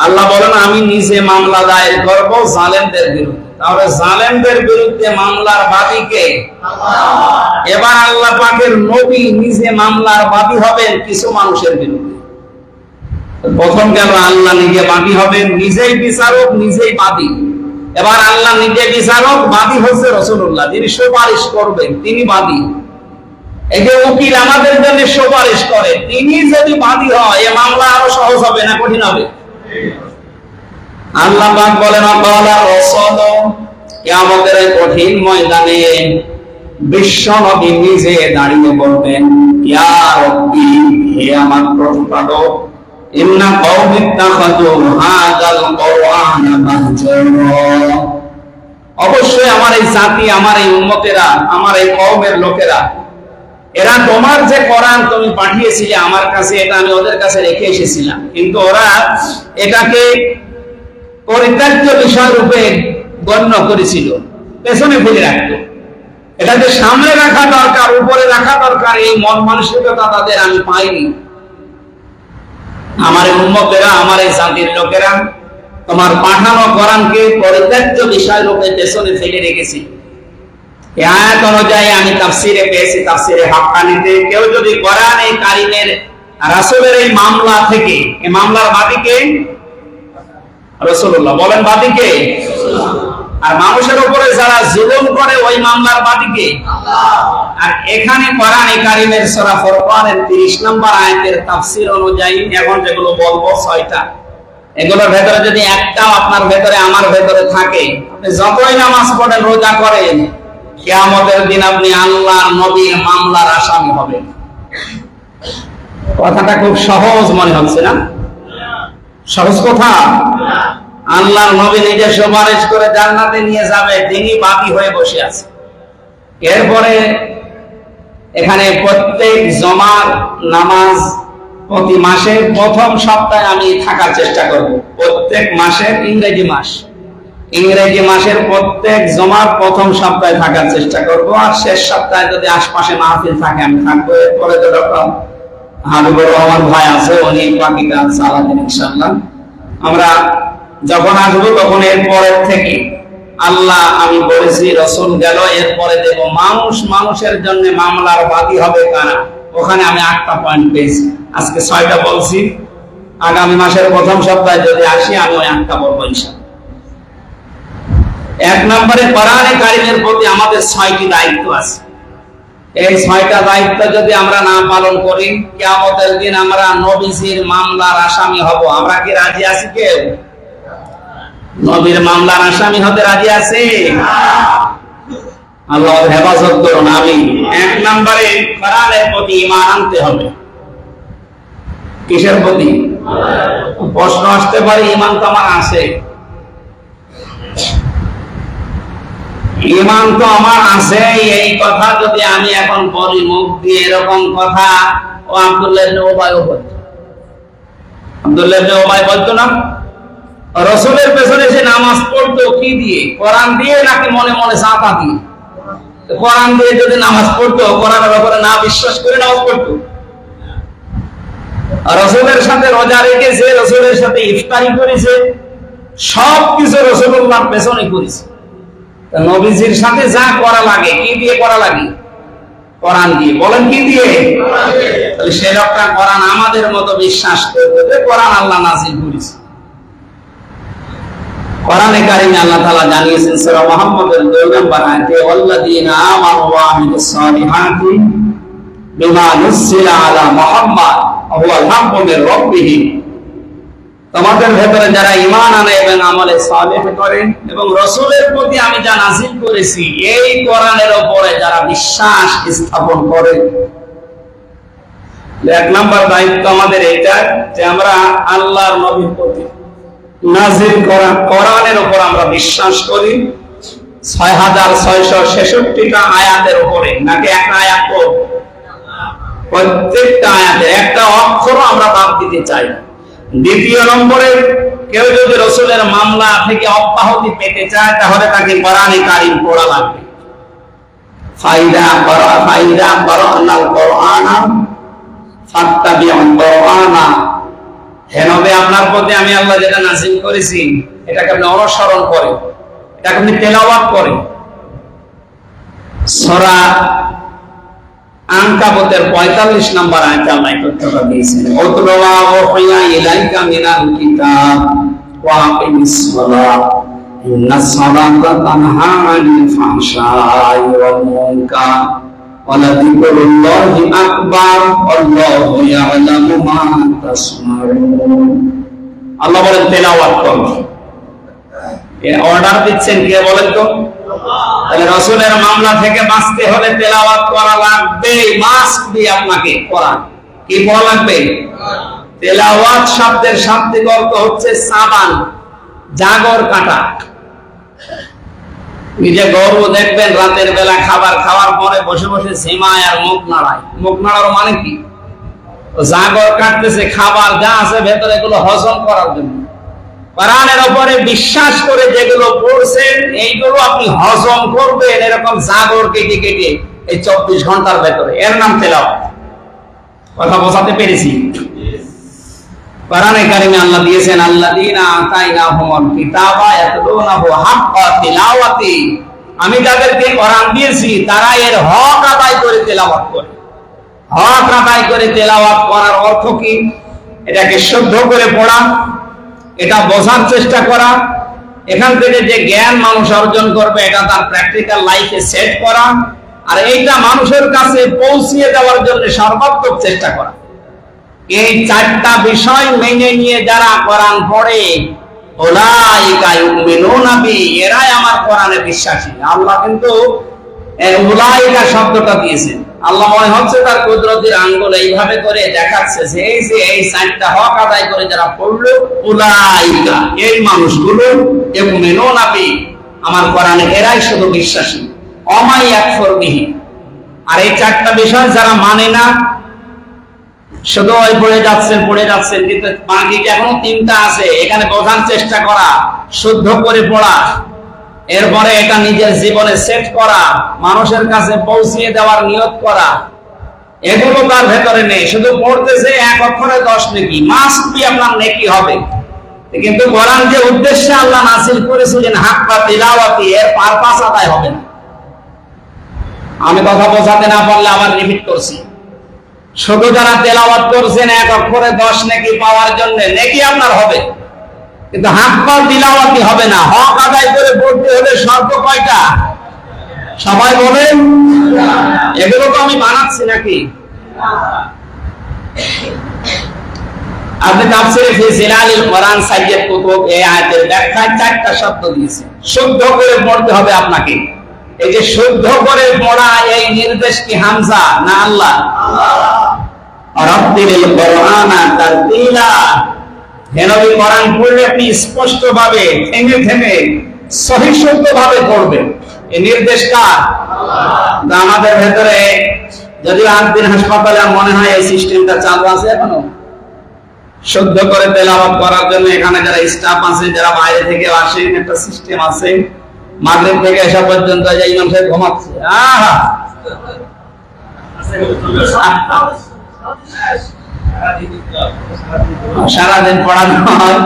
Speaker 1: আল্লাহ বলেন, আমি নিজে মামলা দায়ের করব জালেমদের বিরুদ্ধে। তাহলে জালেমদের বিরুদ্ধে মামলার বাদী কে? আল্লাহ। এবার আল্লাহ পাকের নবী নিজে মামলার বাদী হবেন কিছু মানুষের বিরুদ্ধে। প্রথম গেল আল্লাহ নিজে বাদী হবেন, নিজেই বিচারক, নিজেই বাদী। এবার আল্লাহ নিজে বিচারক, বাদী হচ্ছে রাসূলুল্লাহ, যিনি সুপারিশ করবেন, তিনি বাদী। এই যে উকিল আমাদের জন্য সুপারিশ করে, তিনি যদি বাদী হয়, এই মামলা আরো সহজ হবে না কঠিন হবে? আল্লাহ পাক বলেন, আল্লাহ রাসূল কিয়ামতের কঠিন ময়দানে বিশ্ব নবী নিজে দাঁড়িয়ে বলবেন, ইয়া রাব্বি, হে আমার প্রতিপালক, ইন্না কওমি ইত্তাখাযু হাযাল কুরআনা মাহজুরা। অবশ্যই আমার এই জাতি, আমার এই উম্মতেরা, আমার এই কওমের লোকেরা, এরা তোমার যে কোরআন তুমি পাঠিয়েছিলে আমার কাছে, এটা আমি ওদের কাছে রেখে এসেছিলাম, কিন্তু ওরা এটাকে পরিত্যাজ্য বিষয় রূপে গণ্য করেছিল, পেছনে ফেলে রাখতো। এটাকে সামনে রাখা দরকার, উপরে রাখা দরকার, এই মন মানসিকতা তাদের আমি পাইনি। আমার উম্মতেরা, আমার এই জাতির লোকেরা তোমার পাঠানো কোরআনকে পরিত্যাজ্য বিষয় রূপে পেছনে ফেলে রেখেছি। এই আয়াত অনুযায়ী আমি তাফসিরে পেয়েছি, তাফসিরে হাক্কানিতে, কেউ যদি কোরআনে কারীমের রাসূলের এই মামলা থেকে, এই মামলার বাদী কে? রাসূলুল্লাহ। বলেন বাদী কে? আর মানুষের উপরে যারা জুলুম করে ওই মামলার বাদী কে? আল্লাহ। আর এখানে কোরআনে কারীমের সূরা ফুরকানের 30 নম্বর আয়াতের তাফসীর অনুযায়ী এখন যেগুলো বলবো 6টা, এগুলোর ভেতরে যদি একটাও আপনার ভেতরে, আমার ভেতরে থাকে, আপনি যতই নামাজ পড়েন, রোজা করেন, কিয়ামতের দিন আপনি আল্লাহর নবীর মামলার আসামি হবেন। কথাটা খুব সহজ মনে হচ্ছে না? সহজ কথা। আল্লাহর নবী নিজে সুপারিশ করে জান্নাতে নিয়ে যাবে, তিনি বাদী হয়ে বসে আছে। এরপরে এখানে প্রত্যেক জমার নামাজ প্রতি মাসের প্রথম সপ্তাহে আমি থাকার চেষ্টা করব। প্রত্যেক মাসের ইংরেজি মাসের প্রত্যেক জমার প্রথম সপ্তাহে থাকার চেষ্টা করব। আর শেষ সপ্তাহে যদি আশপাশে মাহফিল থাকে আমি থাকবো। এরপরে তো ডক্টর হাবিবুর রহমান ভাই আছে, উনি বাকি কাজ চালাবেন ইনশাআল্লাহ। আমরা যখন আসবো তখন এরপরের থেকে আল্লাহ, আমি বলেছি রাসূল গেল, এরপরে দেব মানুষের জন্য মামলার বাদী হবে কারা। ওখানে আমি 8টা পয়েন্ট পেয়েছি, আজকে 6টা বলছি। আগামী মাসের প্রথম সপ্তাহে যদি আসি আমি ওই 8টা বলবো ইনশাআল্লাহ। 1 নম্বরে কোরআনে কারীমের প্রতি আমাদের 6টি দায়িত্ব আছে। এই 6টা দায়িত্ব যদি আমরা না পালন করি, কিয়ামতের দিন আমরা নবীজির মামলার আসামি হব। আমরা কি রাজি আছি? কেউ নবীর মামলার আসামি হতে রাজি আছে? আল্লাহ হেফাজত করুন, আমিন। 1 নম্বরে কোরআনের প্রতি ঈমান আনতে হবে। কিসের প্রতি? প্রশ্ন আসতে পারে, ঈমান তো আমার আছে, ঈমান তো আমার আছে, এই কথা যদি আমি এখন বলি মুখ দিয়ে, এরকম কথা ও আব্দুল্লাহ ইবনে উবাই বলতো। আব্দুল্লাহ ইবনে উবাই বলতো না, রাসূলের পেছনে সে নামাজ পড়তো কি দিয়ে? কোরআন দিয়ে নাকি মনে মনে চাপা দিয়ে? কোরআন দিয়ে যদি নামাজ পড়তো, কোরআনের ব্যাপারে না বিশ্বাস করে নামাজ পড়তো? রাসূলের সাথে রোজা রেখেছে, রাসূলের সাথে ইফতারি করেছে, সবকিছু রাসূলুল্লাহর পেছনে করেছে। নবীজির সাথে যা করা লাগে, কি দিয়ে করা লাগে? কোরআন দিয়ে। বলেন কি দিয়ে? তাহলে সে লোকটা কোরআন আমাদের মতো বিশ্বাস করবে যে কোরআন আল্লাহ নাযিল করেছে। কোরআনে কারিমে আল্লাহ তাআলা জানিয়েছেন সূরা মুহাম্মদের 2 নম্বর আয়াতে, ওয়াল্লাযীনা আমানু ওয়া আমিলুস সালিহাতি বিমা নুজিলা আলা মুহাম্মাদ হুয়াল হাক্কু মির রাব্বিহিম। তোমাদের ভেতরে যারা ঈমান আনে এবং আমলে সালেহ করে এবং রাসূলের প্রতি আমি যা নাযিল করেছি এই কোরআনের উপরে যারা বিশ্বাস স্থাপন করে। এক নম্বর দায়িত্ব আমাদের এটা যে আমরা আল্লাহর নবীর প্রতি নাযিল করা কোরআনের উপর আমরা বিশ্বাস করি। 6666টা আয়াতের উপরে, নাকি একটা আয়াত? প্রত্যেকটা আয়াতে একটা অক্ষরও আমরা বাদ দিতে চাই। দ্বিতীয় নম্বরে, কেউ যদি রাসূলের মামলা থেকে অব্যাহতি পেতে চায় তাহলে তাকে কোরআনে কারীম পড়া লাগবে। ফাইদা করানাল কোরআনা ফাত্তাবিউল কোরআনা। হে নবী, আপনার প্রতি আমি আল্লাহ যেটা নাযিল করেছি এটাকে আপনি অনুসরণ করেন, এটাকে আপনি তেলাওয়াত করেন। সূরা আনকাবুতের 45 নম্বর আয়াতে আল্লাহ এই তথ্যটা দিয়েছেন, উতলু মা উহিয়া ইলাইকা মিনাল কিতাব ওয়া আকিমিস সালাহ ইন্নাস সালাতা তানহা আনিল ফাহশাই ওয়াল মুনকার ওয়া লাযিকরুল্লাহি আকবার আল্লাহু ইয়ালামু মা তাসমাউন। আল্লাহ বলেন তেলাওয়াত করো। এই অর্ডার দিচ্ছেন কে বলেন তো? তাহলে রাসূলের মামলা থেকে বাঁচতে হলে তেলাওয়াত করা লাগবে, মাস্ট বি। আপনাকে কোরআন কি পড়া লাগবে? তেলাওয়াত শব্দের শাব্দিক অর্থ হচ্ছে সাবান, জাগর কাটা। নিজে গর্ব দেখবেন রাতের বেলা খাবার খাওয়ার পরে বসে বসে ঝিমায় আর মুখ নাড়ায়। মুখ নাড়ার মানে কি? জাগর কাটতেছে, খাবার যা আছে ভেতরে এগুলো হজম করার জন্য। কোরআনের উপরে বিশ্বাস করে যেগুলো পড়ছেন এইগুলো আপনি হজম করবেন এরকম জাগর কেটে কেটে এই 24 ঘন্টার ভেতরে, এর নাম তেলাওয়াত। কথা বোঝাতে পেরেছি? কোরআনে কারিমে আল্লাহ দিয়েছেন, আল্লাযীনা আতাইনাহুমুল কিতাবা ইয়াতলুনাহু হাক্কা তিলাওয়াতি। আমি যাদেরকে কোরআন দিয়েছি তারা এর হক আদায় করে তেলাওয়াত করে। হক আদায় করে তেলাওয়াত করার অর্থ কি? এটাকে শুদ্ধ করে পড়া, এটা বোঝার চেষ্টা করা, এখান থেকে যে জ্ঞান মানুষ অর্জন করবে এটা তার প্র্যাকটিক্যাল লাইফে সেট করা, আর এইটা মানুষের কাছে পৌঁছিয়ে দেওয়ার জন্য সর্বাত্মক চেষ্টা করা। এই চারটা বিষয় মেনে নিয়ে যারা কোরআন পড়ে উলাইকা ইউমিনুনা বি, এরাই আমার কোরআনে বিশ্বাসী। আল্লাহ কিন্তু উলাইকা শব্দটা দিয়েছেন। আল্লাহ মনে হচ্ছে তার কুদরতের আঙ্গুল এইভাবে করে দেখাচ্ছে যে এই চারটা হক আদায় করে যারা পড়লো উলাইকা, এই মানুষগুলো ইউমিনুনা বি, আমার কোরআনে এরাই শুধু বিশ্বাসী। ওমা ইয়াকফুর বিহি, আর এই চারটা বিষয় যারা মানে না, শুধু ওই পড়ে যাচ্ছেন কিন্তু বাকিটা এখনো 3টা আছে। এখানে বোঝার চেষ্টা করা, শুদ্ধ করে পড়া, এরপরে এটা নিজের জীবনে সেট করা, মানুষের কাছে পৌঁছিয়ে দেওয়ার নিয়ত করা, এগুলো তার ভেতরে নেই। শুধু পড়তেছে, এক অক্ষরে 10 নেকি, মাস্ট বি আপনার নেকি হবে। কিন্তু কোরআন যে উদ্দেশ্যে আল্লাহ নাযিল করেছিলেন হাক্কা তিলাওয়াতি, এর পারপাস আদায় হবে না। আমি কথা বোঝাতে না পারলে আবার রিপিট করছি। শুধু যারা তেলাওয়াত করছেন এক অক্ষরে 10 নেকি পাওয়ার জন্য নেকি আপনার হবে, কিন্তু হাক্কা তিলাওয়াতি হবে না। হক আদায় করে পড়তে হলে শর্ত কয়টা? সবাই বলেন। এগুলো তো আমি বানাচ্ছি নাকি? আপনি তাফসীরে ফি জিলালিল কোরআন সাইয়্যিদ কুতুব এই আয়াতের ব্যাখ্যায় 4টা শব্দ দিয়েছে। শুদ্ধ করে পড়তে হবে আপনাকে। এই যে শুদ্ধ করে পড়া, এই নির্দেশ কি হামজা না আল্লাহ? রাত্তিলিল কোরআনা তারতিলা। হে নবী, কোরআন পড়লে আপনি স্পষ্ট ভাবে থেমে থেমে সহিষ্ণুতা ভাবে পড়বেন। এই নির্দেশ কার? আল্লাহ। আমাদের ভেতরে যদি একদিন হাসপাতালে মনে হয় এই সিস্টেমটা চালু আছে এখনো, শুদ্ধ করে তেলাওয়াত করার জন্য এখানে যারা স্টাফ আছে, যারা বাইরে থেকে আসেন, একটা সিস্টেম আছে। মাগরিব থেকে এসা পর্যন্ত যে ইমাম সাহেব ঘুমাচ্ছে, সারাদিন পড়ানো হয়।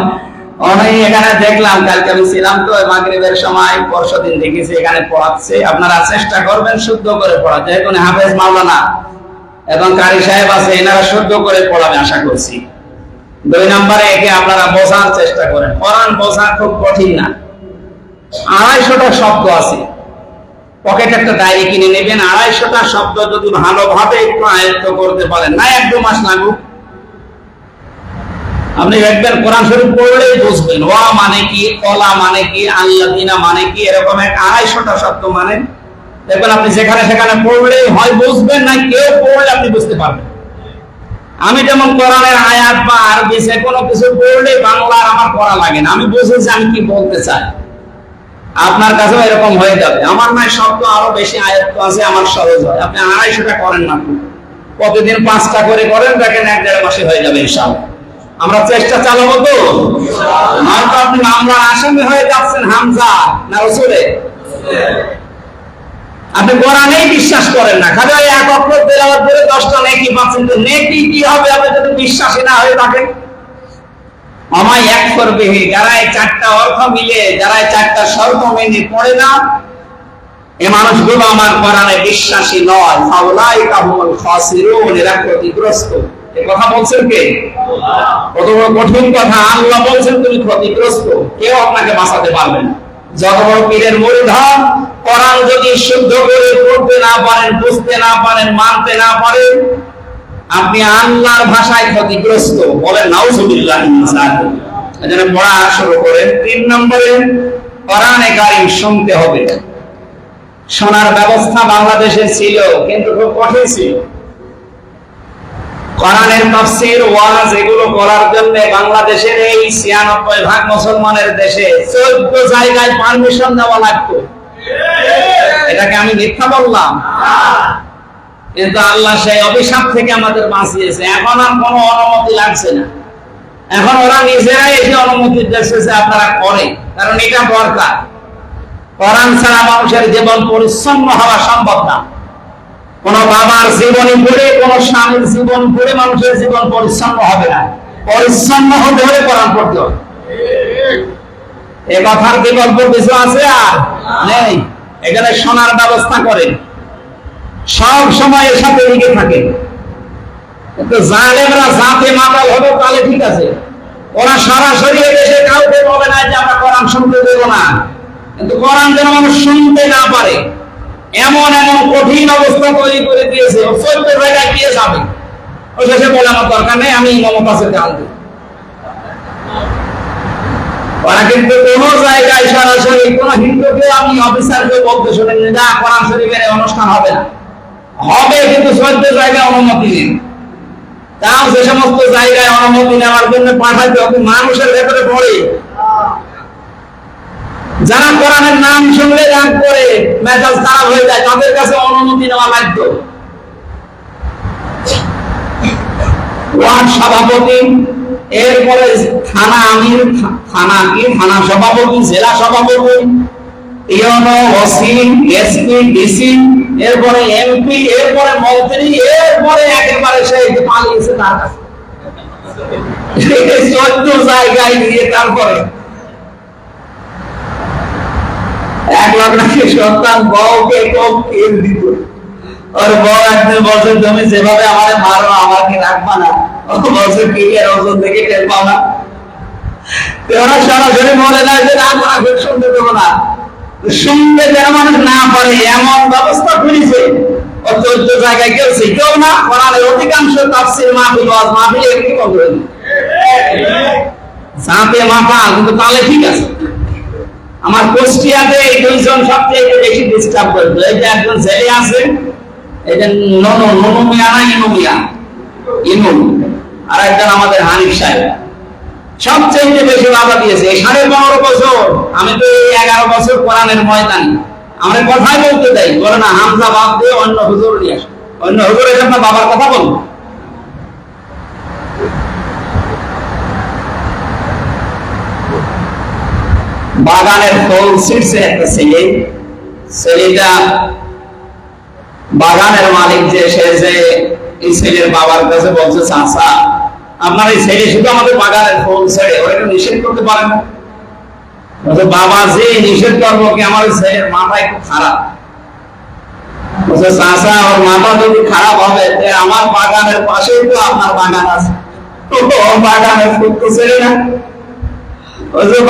Speaker 1: অনেক এখানে দেখলাম, কালকে আমি ছিলাম তো মাগরিবের সময়, পরশুদিন দেখেছি এখানে পড়াচ্ছে। আপনারা চেষ্টা করবেন শুদ্ধ করে পড়াতে। এখন হাফেজ মাওলানা এবং কারি সাহেব আছে, এনারা শুদ্ধ করে পড়াবে আশা করছি। 2 নম্বরে একে আপনারা বোঝার চেষ্টা করেন। কোরআন বোঝা খুব কঠিন না। 250টা শব্দ আছে, পকেটে একটা ডায়েরি কিনে নেবেন। 250টা শব্দ যদি ভালোভাবে একটু আয়ত্ত করতে পারেন, না 1-2 মাস লাগুক, আপনি দেখবেন কোরআন শরীফ পড়লেই বুঝবেন ওয়া মানে কি, কলা মানে কি, আল্লাযিনা মানে কি, এরকম 250টা শব্দ মানে দেখবেন আপনি যেখানে সেখানে পড়লেই হয় বুঝবেন, না কেউ পড়লে আপনি বুঝতে পারবেন। আমি যেমন কোরআনের আয়াত বা আরবি যে কোনো কিছু পড়লে বাংলা আমার পড়া লাগে না, আমি বুঝেছি আমি কি বলতে চাই। আপনার কাছেও এরকম হয়ে যাবে। আমার নয় শব্দ আরো বেশি আয়ত্ত আছে, আমার সহজ হয়। আপনি 250টা করেন না, প্রতিদিন 5টা করে করেন, দেখেন 1-1.5 মাসে হয়ে যাবে ইনশাআল্লাহ। আমরা চেষ্টা চালাবো তো। নয়তো আপনি মামলার আসামি হয়ে যাচ্ছেন হামজা না রসুলে। আপনি কোরআনেই বিশ্বাস করেন না, খালি ওই 1 অক্ষর তেলাওয়াত করে 10টা নেকি পাচ্ছেন। তো নেকি কি হবে আপনি যদি বিশ্বাসী না হয়ে থাকেন? আমায় এক করবে, যারা এই 4টা অর্থ মিলে, যারা এই 4টা শর্ত মেনে পড়ে না, এই মানুষগুলো আমার কোরআনে বিশ্বাসী নয়। ফাউলাইকা হুমুল খাসিরুন, এরা ক্ষতিগ্রস্ত। এই কথা বলছেন কে? কত বড় কঠিন কথা। আল্লাহ বলছেন তুমি ক্ষতিগ্রস্ত, কেউ আপনাকে বাঁচাতে পারবে না। যত বড় পীরের মুরিদ হন, কোরআন যদি শুদ্ধ করে পড়তে না পারেন, বুঝতে না পারেন, মানতে না পারেন, আপনি আল্লাহর ভাষায় ক্ষতিগ্রস্ত। বলেন নাউজুবিল্লাহ। এজন্য পড়া শুরু করেন। 3 নম্বরে কোরআনে কারীম শুনতে হবে। শোনার ব্যবস্থা বাংলাদেশে ছিল, কিন্তু খুব কঠিন ছিল। কোরআনের তাফসীর ওয়াজ এগুলো করার জন্য বাংলাদেশের এই 96% মুসলমানের দেশে 14 জায়গায় পারমিশন নেওয়া লাগতো। এটাকে আমি মিথ্যা বললাম? কিন্তু আল্লাহ সেই অভিশাপ থেকে আমাদের বাঁচিয়েছে। এখন আর কোনো অনুমতি লাগছে না। এখন ওরা নিজেরাই এসে অনুমতি দিচ্ছে যে আপনারা করেন, কারণ এটা দরকার। কোরআন ছাড়া মানুষের জীবন পরিচ্ছন্ন হওয়া সম্ভব না। কোন বাবার জীবনী পড়ে, কোন স্বামীর জীবন পড়ে মানুষের জীবন পরিচ্ছন্ন হবে না। পরিচ্ছন্ন হতে হলে কোরআন পড়তে হবে। এ কথার বিকল্প কিছু আছে আর নেই। এখানে শোনার ব্যবস্থা করেন, সব সময় এর সাথে লিখে থাকে। কিন্তু জালেমরা জাতে মাতাল হবে তাহলে ঠিক আছে, ওরা সরাসরি এসে কাউকে বলে না যে আমরা কোরআন শুনতে দেব না। কিন্তু কোরআন যেন মানুষ শুনতে না পারে এমন এমন কঠিন অবস্থা তৈরি করে দিয়েছে। 14 জায়গায় গিয়ে যাবে, ও শেষে বলে আমার দরকার নেই, আমি মমতা থেকে আনবো। ওরা কিন্তু কোন জায়গায় সরাসরি কোন হিন্দুকে আমি অফিসারকে বলতে শুনিনি না কোরআন শরীফের অনুষ্ঠান হবে না। হবে, কিন্তু 14 জায়গায় অনুমতি নেই। তাও যে সমস্ত জায়গায় অনুমতি নেওয়ার জন্য পাঠাতে হবে মানুষের ভেতরে পড়ে। যারা কোরআনের নাম শুনলে রাগ করে মেজাজ খারাপ হয়ে যায়, তাদের কাছে অনুমতি নেওয়া লাগতো। ওয়ার্ড সভাপতি, এরপরে থানা আমির, থানা কি থানা সভাপতি, জেলা সভাপতি, ইউনো, ওসি, এসপি, ডিসি, এরপরে এমপি, এরপরে মন্ত্রী, এরপরে একেবারে সেই পালিয়েছে তার কাছে 14 জায়গায় গিয়ে তারপরে 1 লাখ টাকা সন্তান বউকে কেউ দিত। ওর বউ একদিন বলছে তুমি যেভাবে আমারে মারো আমাকে রাখবা না। ও বলছে কি এর ওজন দেখে টের পাও না? ওরা সরাসরি বলে না যে আমি শুনতে দেবো না। শুনতে যারা মানুষ না পারে এমন ব্যবস্থা করেছে। ও 14 জায়গায় গেছে, কেউ না কোরআনের অধিকাংশ তাফসীর মাহফিল ওয়াজ মাহফিল এগুলি বন্ধ হয়ে যায়। সাথে মাথা কিন্তু তাহলে ঠিক আছে। আমার কুষ্টিয়াতে এই 2 জন সবচেয়ে বেশি ডিস্টার্ব করতো। এই যে একজন ছেলে আছে, এই যে ননু মিয়া না ইনু মিয়া, ইনু, আর একজন আমাদের হানিফ সাহেব, সবচেয়ে বেশি বাধা দিয়েছে। এই 15.5 বছর আমি তো 11 বছর কোরআনের ময়দানে আমরা কথাই বলতে দেই, বলে না হামজা বাদ দিয়ে অন্য হুজুর নিয়ে আসো। অন্য হুজুর এসে আপনার বাবার কথা বলবো। বাগানের ফল ছিঁড়ছে একটা ছেলে, ছেলেটা বাগানের মালিক যে সে যে এই ছেলের বাবার কাছে বলছে চাচা আপনার এই ছেলে শুধু আমাদের বাগানের ফুল ছেড়ে ওটা নিষেধ করতে পারেন না? বাবা যে নিষেধ করবো কি আমার ছেলের মাথা একটু খারাপ, চাষা ওর মাথা যদি খারাপ হবে আমার বাগানের পাশেই তো আপনার বাগান আছে, বাগানের ফুল তো ছেড়ে না।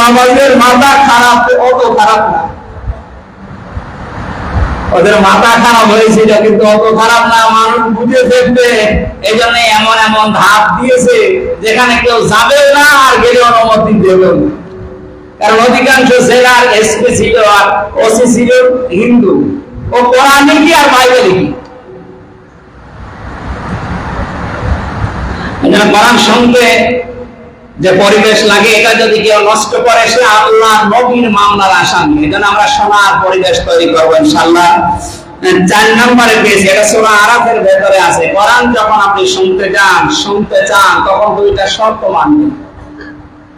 Speaker 1: বাবাদের মাথা খারাপ, অত খারাপ না, ওদের মাথা খারাপ হয়েছিল কিন্তু অত খারাপ না, মানুষ বুঝে দেখবে। এই জন্য এমন এমন ধাপ দিয়েছে যেখানে কেউ যাবে না আর গেলে অনুমতি দেবে না। কারণ অধিকাংশ জেলার এসপি ছিল আর ওসি ছিল হিন্দু, ও কোরআনে কি আর বাইবেলে কি। কোরআন শুনতে যে পরিবেশ লাগে এটা যদি কেউ নষ্ট করে সে আল্লাহ নবীর মামলার আসামি। এজন্য আমরা শোনার পরিবেশ তৈরি করবো ইনশাআল্লাহ। 4 নম্বরে পেয়েছি, এটা সূরা আরাফের ভেতরে আছে। কোরআন যখন আপনি শুনতে চান তখন দুইটা শর্ত মানবেন।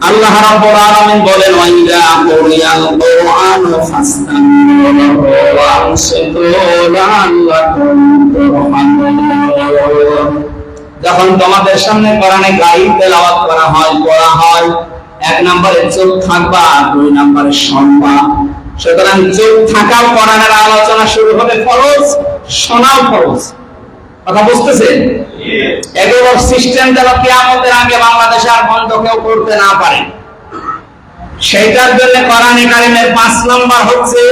Speaker 1: আল্লাহ রাব্বুল আলামিন বলেন ওয়াইদা কুরিয়াল কুরআনু ফাসতামিউ লাহু ওয়া আনসিতু লাআল্লাকুম তুরহামুন। যখন তোমাদের সামনে কোরআনে গায়ব তেলাওয়াত করা হয়, পড়া হয়, 1 নম্বরে চুপ থাকবা, 2 নম্বরে শুনবা। সুতরাং চুপ থাকাও কোরআনের আলোচনা শুরু হবে ফরজ, শোনাও ফরজ। কথা বুঝতেছেন? এগুলোর সিস্টেম যেন কিয়ামতের আগে বাংলাদেশে আর বন্ধ কেউ করতে না পারে, সেইটার জন্য কোরআনে কারিমের 5 নম্বর হচ্ছে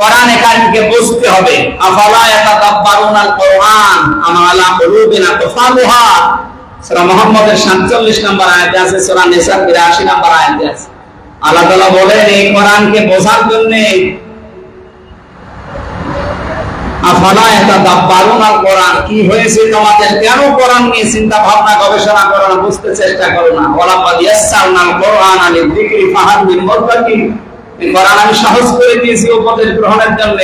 Speaker 1: কোরআনে কারিমকে বুঝতে হবে। আফালা ইয়াতাদাব্বারুনাল কোরআন আম আলা কুলুবিন আকফালুহা, সূরা মুহাম্মদের 47 নম্বর আয়াতে আছে, সূরা নিসার 82 নম্বর আয়াতে আছে। আল্লাহ তাআলা বলেন এই কোরআনকে বোঝার জন্য আফালা ইয়াতাদাব্বারুনাল কোরআন, কি হয়েছে তোমাদের, কেন কোরআন নিয়ে চিন্তা ভাবনা গবেষণা করো না, বুঝতে চেষ্টা করো না। ওয়ালা কাদ ইয়াসসারনাল কোরআনা লিযিকরি ফাহাল মিন মুদ্দাকির, এই কোরআন আমি সহজ করে দিয়েছি উপদেশ গ্রহণের জন্য,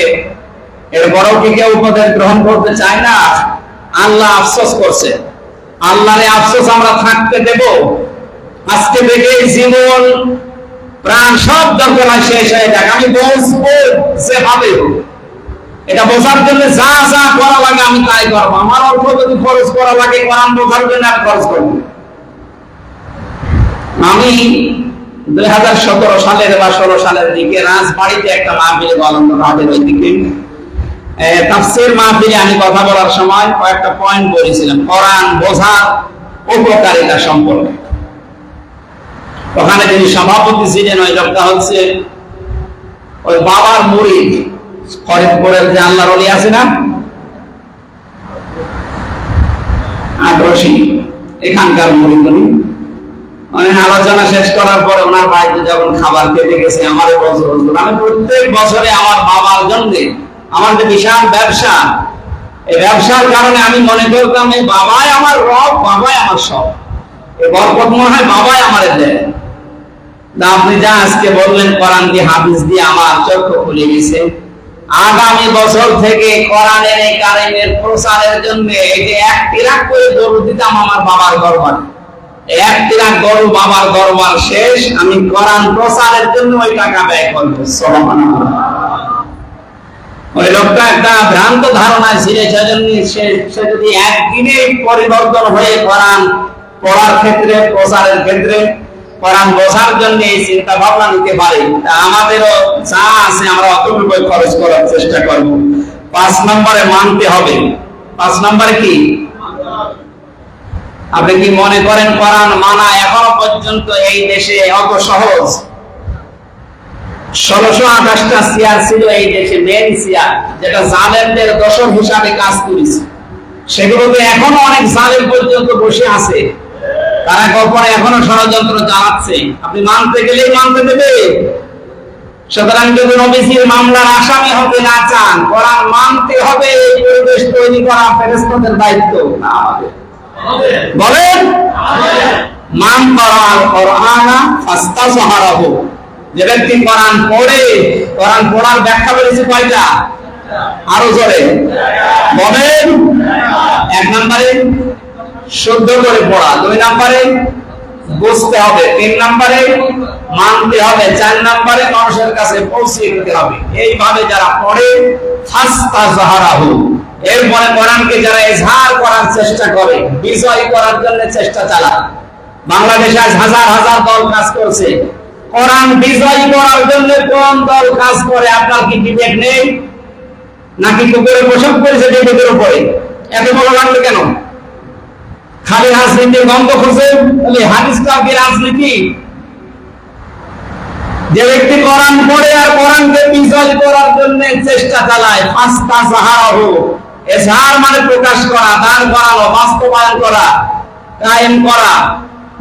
Speaker 1: এরপরও কি কেউ উপদেশ গ্রহণ করতে চায় না? আল্লাহ আফসোস করছে। আল্লাহরে আফসোস আমরা থাকতে দেব? আজকে থেকে জীবন প্রাণ সব দরকার শেষ হয়ে যাক, আমি বলবো যেভাবে হোক, এটা বোঝার জন্য যা যা করা লাগে আমি তাই করবো। আমার অর্থ যদি খরচ করা লাগে কোরআন বোঝার জন্য আমি খরচ করবো। আমি 2017 সালের বা 16 সালের দিকে রাজবাড়িতে একটা মাহফিলে গেলাম, রাতের ওই দিকে তাফসীর মাহফিলে আমি কথা বলার সময় কয়েকটা পয়েন্ট বলেছিলাম কোরআন বোঝার উপকারিতা সম্পর্কে। ওখানে যিনি সভাপতি ছিলেন ওই লোকটা হচ্ছে ওই বাবার মুরিদ, ফরিদপুরের যে আল্লাহর ওলি আছে না আগ্রসী, এখানকার মুরিদ উনি। আলোচনা শেষ করার পরে ওনার বাড়িতে যখন খাবার খেতে গেছে আমার বছর, আমি প্রত্যেক বছরে আমার বাবার জন্য আমার যে বিশাল ব্যবসা, এই ব্যবসার কারণে আমি মনে করতাম এই বাবাই আমার রব, বাবাই আমার সব, এই বরকত মনে হয় বাবাই আমার দেয়। আপনি যা আজকে বললেন কোরআন দিয়ে হাফিজ দিয়ে আমার চক্ষু খুলে গেছে। আগামী বছর থেকে কোরআনের এই কারিমের প্রচারের জন্য এই যে 1 লাখ করে গরু দিতাম আমার বাবার দরবারে, 1 লাখ গরু বাবার দরবার শেষ, আমি কোরআন প্রচারের জন্য ওই টাকা ব্যয় করবো। সুবহানাল্লাহ। ওই লোকটা একটা ভ্রান্ত ধারণা ছিল, সেজন্য সে যদি একদিনে পরিবর্তন হয়ে কোরআন পড়ার ক্ষেত্রে, প্রচারের ক্ষেত্রে, কোরআন বোঝার জন্য এই চিন্তা ভাবনা নিতে পারে, তা আমাদেরও যা আছে আমরা অতটুকু খরচ করার চেষ্টা করব। 5 নম্বরে মানতে হবে। 5 নম্বরে কি? আপনি কি মনে করেন কোরআন মানা এখনো পর্যন্ত এই দেশে অত সহজ? 1628টা চেয়ার ছিল এই দেশে, মেন চেয়ার, যেটা জালেমদের দশর হিসাবে কাজ করেছে। সেগুলোতে এখনো অনেক জালেম পর্যন্ত বসে আছে, তারা গোপনে এখনো ষড়যন্ত্র চালাচ্ছে। আপনি মানতে গেলেই মানতে দেবে। সুতরাং যদি নবীজির মামলার আসামি হতে না চান, কোরআন মানতে হবে। এই পরিবেশ তৈরি করা ফেরেশতাদের দায়িত্ব না আমাদের। বলেন মান করাল কোরআনা ফাস্তাযহারাহু, যে ব্যক্তি কোরআন পড়ে, কোরআন পড়ার ব্যাখ্যা বলেছে কয়টা? আরো জোরে বলেন। 1 নম্বরে শুদ্ধ করে পড়া, 2 নম্বরে বুঝতে হবে, 3 নম্বরে মানতে হবে, 4 নম্বরে মানুষের কাছে পৌঁছে দিতে হবে। এইভাবে যারা পড়ে ফাস্তাযহারাহু, এরপরে কোরআনকে যারা ইজহার করার চেষ্টা করে, বিজয় করার জন্য চেষ্টা চালায়, বাংলাদেশে আজ হাজার হাজার দল কাজ করছে। কোরআন বিজয়ী করার জন্য কোন দল কাজ করে? আপনার কি বিবেক নেই নাকি কুকুরে প্রসব করেছে বিবেকের উপরে? এত বড় লাগলো কেন? খালি রাজনীতির গন্ধ খুঁজে হাদিসটা কি রাজনীতি? যে ব্যক্তি কোরআন পড়ে আর কোরআনকে বিজয় করার জন্য চেষ্টা চালায়, ফাস্তা জাহারহু, ইজহার মানে প্রকাশ করা, দান করানো, বাস্তবায়ন করা, কায়েম করা,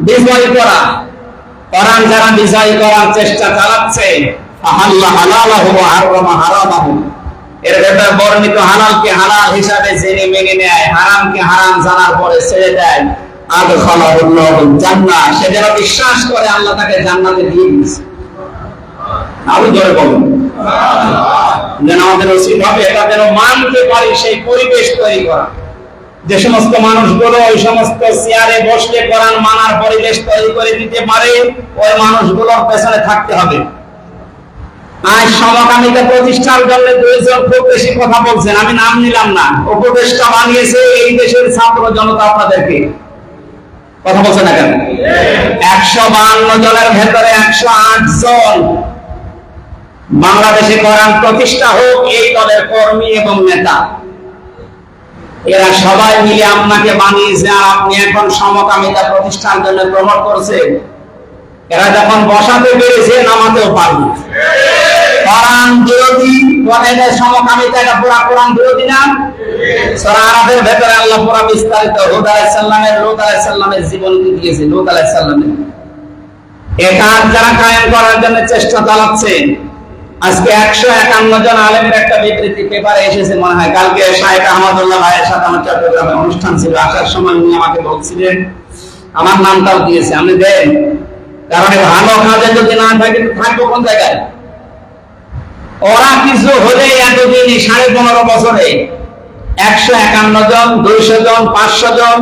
Speaker 1: বিজয় করা। কোরআন যারা বিজয় করার চেষ্টা চালাচ্ছে, ফাহাল্লা হালালাহু ওয়া হারামা হারামাহু, এর ভেতর বর্ণিত হালালকে হালাল হিসাবে জেনে মেনে নেয়, হারামকে হারাম জানার পরে ছেড়ে দেয়, আদখালাহুল্লাহুল জান্নাহ, সে যেন বিশ্বাস করে আল্লাহ তাকে জান্নাতে দিয়ে দিয়েছে। আরো জোরে বলুন, যেন আমাদের উচিত হবে এটা যেন মানতে পারি, সেই পরিবেশ তৈরি করা। যে সমস্ত মানুষগুলো ওই সমস্ত চেয়ারে বসলে কোরআন মানার পরিবেশ তৈরি করে দিতে পারে, ওই মানুষগুলোর পেছনে থাকতে হবে। আজ সমকামিতা প্রতিষ্ঠার জন্য দুইজন খুব বেশি কথা বলছেন, আমি নাম নিলাম না। উপদেষ্টা বানিয়েছে এই দেশের ছাত্র জনতা। আপনাদেরকে কথা বলছে না কেন? 152 জনের ভেতরে 108 জন বাংলাদেশে কোরআন প্রতিষ্ঠা হোক এই দলের কর্মী এবং নেতা। এরা সবাই মিলে আপনাকে বানিয়েছে, আর আপনি এখন সমকামিতা প্রতিষ্ঠার জন্য প্রমোট করছেন। এরা যখন বসাতে পেরেছে, নামাতেও পারবে। কোরআন বিরোধী বলে সমকামিতা, এটা পুরা কোরআন বিরোধী না? সূরা আরাফের ভেতরে আল্লাহ পুরা বিস্তারিত হুদ আলাইহিস সালামের, লূত আলাইহিস সালামের জীবনী দিয়েছে। লূত আলাইহিস সালামের এটা যারা কায়েম করার জন্য চেষ্টা চালাচ্ছে, আজকে 151 জন আলেমের একটা বিবৃতি পেপারে এসেছে মনে হয়। কালকে শাহেখ আহমদুল্লাহ ভাইয়ের সাথে আমার চট্টগ্রামে অনুষ্ঠান ছিল, আসার সময় উনি আমাকে বলছিলেন, আমার নামটাও দিয়েছে, আপনি দেন, কারণ ভালো কাজে যদি না থাকে থাকবো কোন জায়গায়? ওরা কিছু হলে এতদিন 15.5 বছরে 151 জন, 200 জন, 500 জন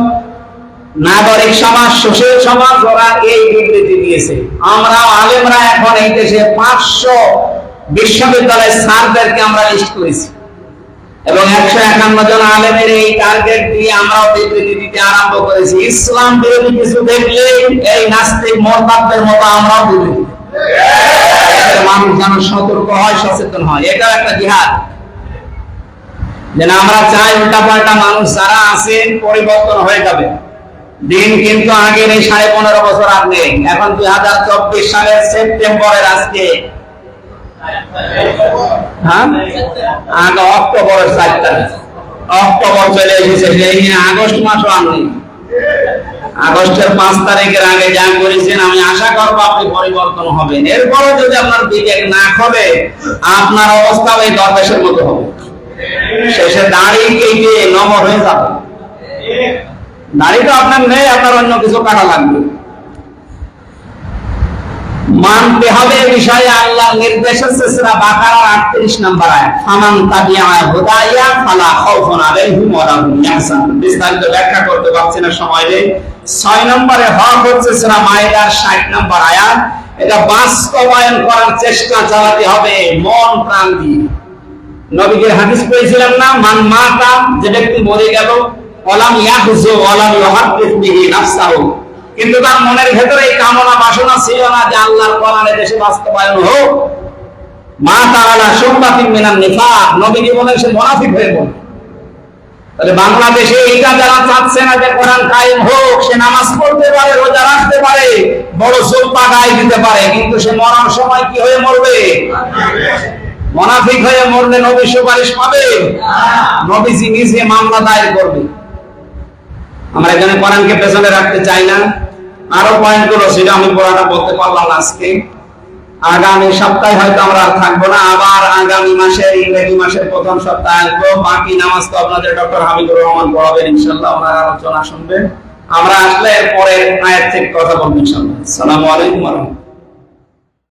Speaker 1: নাগরিক সমাজ, সুশীল সমাজ, ওরা এই বিবৃতি দিয়েছে। আমরা আলেমরা এখন এই দেশে 500 বিশ্ববিদ্যালয়ের স্যারদেরকে আমরা লিস্ট করেছি এবং 151 জন আলেমের এই টার্গেট দিয়ে আমরাও বিবৃতি দিতে আরম্ভ করেছি। ইসলাম বিরোধী কিছু দেখলে এই নাস্তিক মোরতাদদের মতো আমরাও বিবৃতি দিই। মানুষ যেন সতর্ক হয়, সচেতন হয়। এটা একটা জিহাদ। যেন আমরা চাই উল্টাপাল্টা মানুষ যারা আছেন পরিবর্তন হয়ে যাবে। দিন কিন্তু আগের এই 15.5 বছর আর নেই। এখন 2024 সালের সেপ্টেম্বরের আজকে আগে অক্টোবরের 4 তারিখ, অক্টোবর চলে এসেছে, সেই নিয়ে আগস্ট মাসও আননি। আগস্টের 5 তারিখের আগে যা করেছেন, আমি আশা করবো আপনি পরিবর্তন হবেন। এরপরে যদি আপনার বিবেক না হবে, আপনার অবস্থা ওই দরবেশের মতো হবে। শেষে দাড়ি কেটে নমর হয়ে যাবে। দাড়ি তো আপনার নেই, আপনার অন্য কিছু কাটা লাগবে। মানতে হবে বিষয়ে আল্লাহর নির্দেশ আছে সূরা বাকারার 38 নম্বর আয়াত, ফামান তাবিআ হুদায়া ফালা খাউফুন আলাইহিম ওয়া লা হুম ইয়াহজানুন। বিস্তারিত ব্যাখ্যা করতে পারছি না, সময় নেই। 6 নম্বরে হক হচ্ছে সূরা মাইদার 60 নম্বর আয়াত। এটা বাস্তবায়ন করার চেষ্টা চালাতে হবে মন প্রাণ দিয়ে। নবীর হাদিস পড়েছিলাম না, মান মাতা, যে ব্যক্তি মরে গেল, ওয়ালাম ইয়াহজু ওয়ালাম ইউহাদ্দিস বিহি নাফসাহু, কিন্তু তার মনের ভেতরে এই কামনা বাসনা ছিল না যে আল্লাহর কোরআনে দেশে বাস্তবায়ন হোক, মা তাআলা শুবাতিন মিনান নিফাক, নবী বলেন সে মুনাফিক হয়ে গেল। তাহলে বাংলাদেশে এটা যারা চাচ্ছে না যে কোরআন কায়েম হোক, সে নামাজ পড়তে পারে, রোজা রাখতে পারে, বড় জুব্বা গায়ে দিতে পারে, কিন্তু সে মরার সময় কি হয়ে মরবে? মুনাফিক হয়ে মরলে নবী সুপারিশ পাবে? নবীজি নিজে মামলা দায়ের করবে। আমরা এখানে কোরআনকে পেছনে রাখতে চাই না। আরো পয়েন্ট গুলো সেটা আমি পড়াটা বলতে পারলাম না আজকে। আগামী সপ্তাহে হয়তো আমরা আর থাকবো না, আবার আগামী মাসের ইংরেজি মাসের প্রথম সপ্তাহে আসবো। বাকি নামাজ তো আপনাদের ডক্টর হামিদুর রহমান পড়াবেন ইনশাআল্লাহ, ওনার আলোচনা শুনবেন। আমরা আসলে এর পরের আয়াত থেকে কথা বলবো ইনশাআল্লাহ। আসসালামু আলাইকুম ওয়া রাহমাতুল্লাহ।